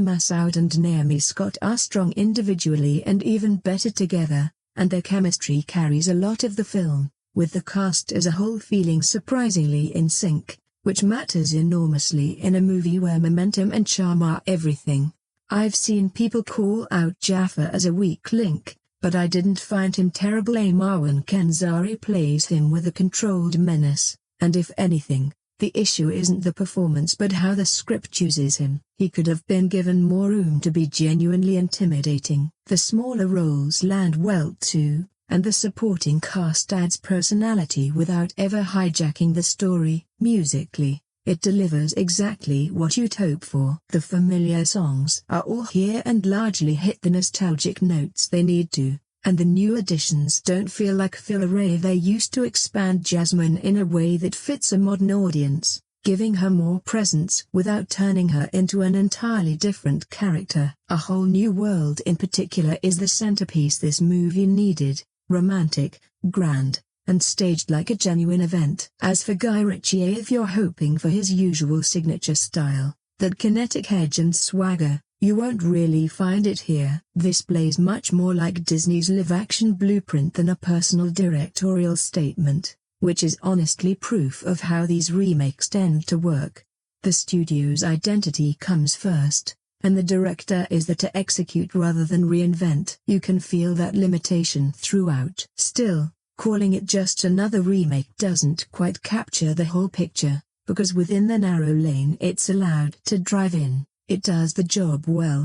Massoud and Naomi Scott are strong individually and even better together, and their chemistry carries a lot of the film, with the cast as a whole feeling surprisingly in sync, which matters enormously in a movie where momentum and charm are everything. I've seen people call out Jafar as a weak link, but I didn't find him terrible. Marwan Kenzari plays him with a controlled menace, and if anything, the issue isn't the performance but how the script chooses him. He could have been given more room to be genuinely intimidating. The smaller roles land well too, and the supporting cast adds personality without ever hijacking the story. Musically, it delivers exactly what you'd hope for. The familiar songs are all here and largely hit the nostalgic notes they need to, and the new additions don't feel like filler. They used to expand Jasmine in a way that fits a modern audience, giving her more presence without turning her into an entirely different character. A Whole New World in particular is the centerpiece this movie needed: romantic, grand, and staged like a genuine event. As for Guy Ritchie, if you're hoping for his usual signature style, that kinetic edge and swagger, you won't really find it here. This plays much more like Disney's live-action blueprint than a personal directorial statement, which is honestly proof of how these remakes tend to work. The studio's identity comes first, and the director is there to execute rather than reinvent. You can feel that limitation throughout. Still, calling it just another remake doesn't quite capture the whole picture, because within the narrow lane it's allowed to drive in, it does the job well.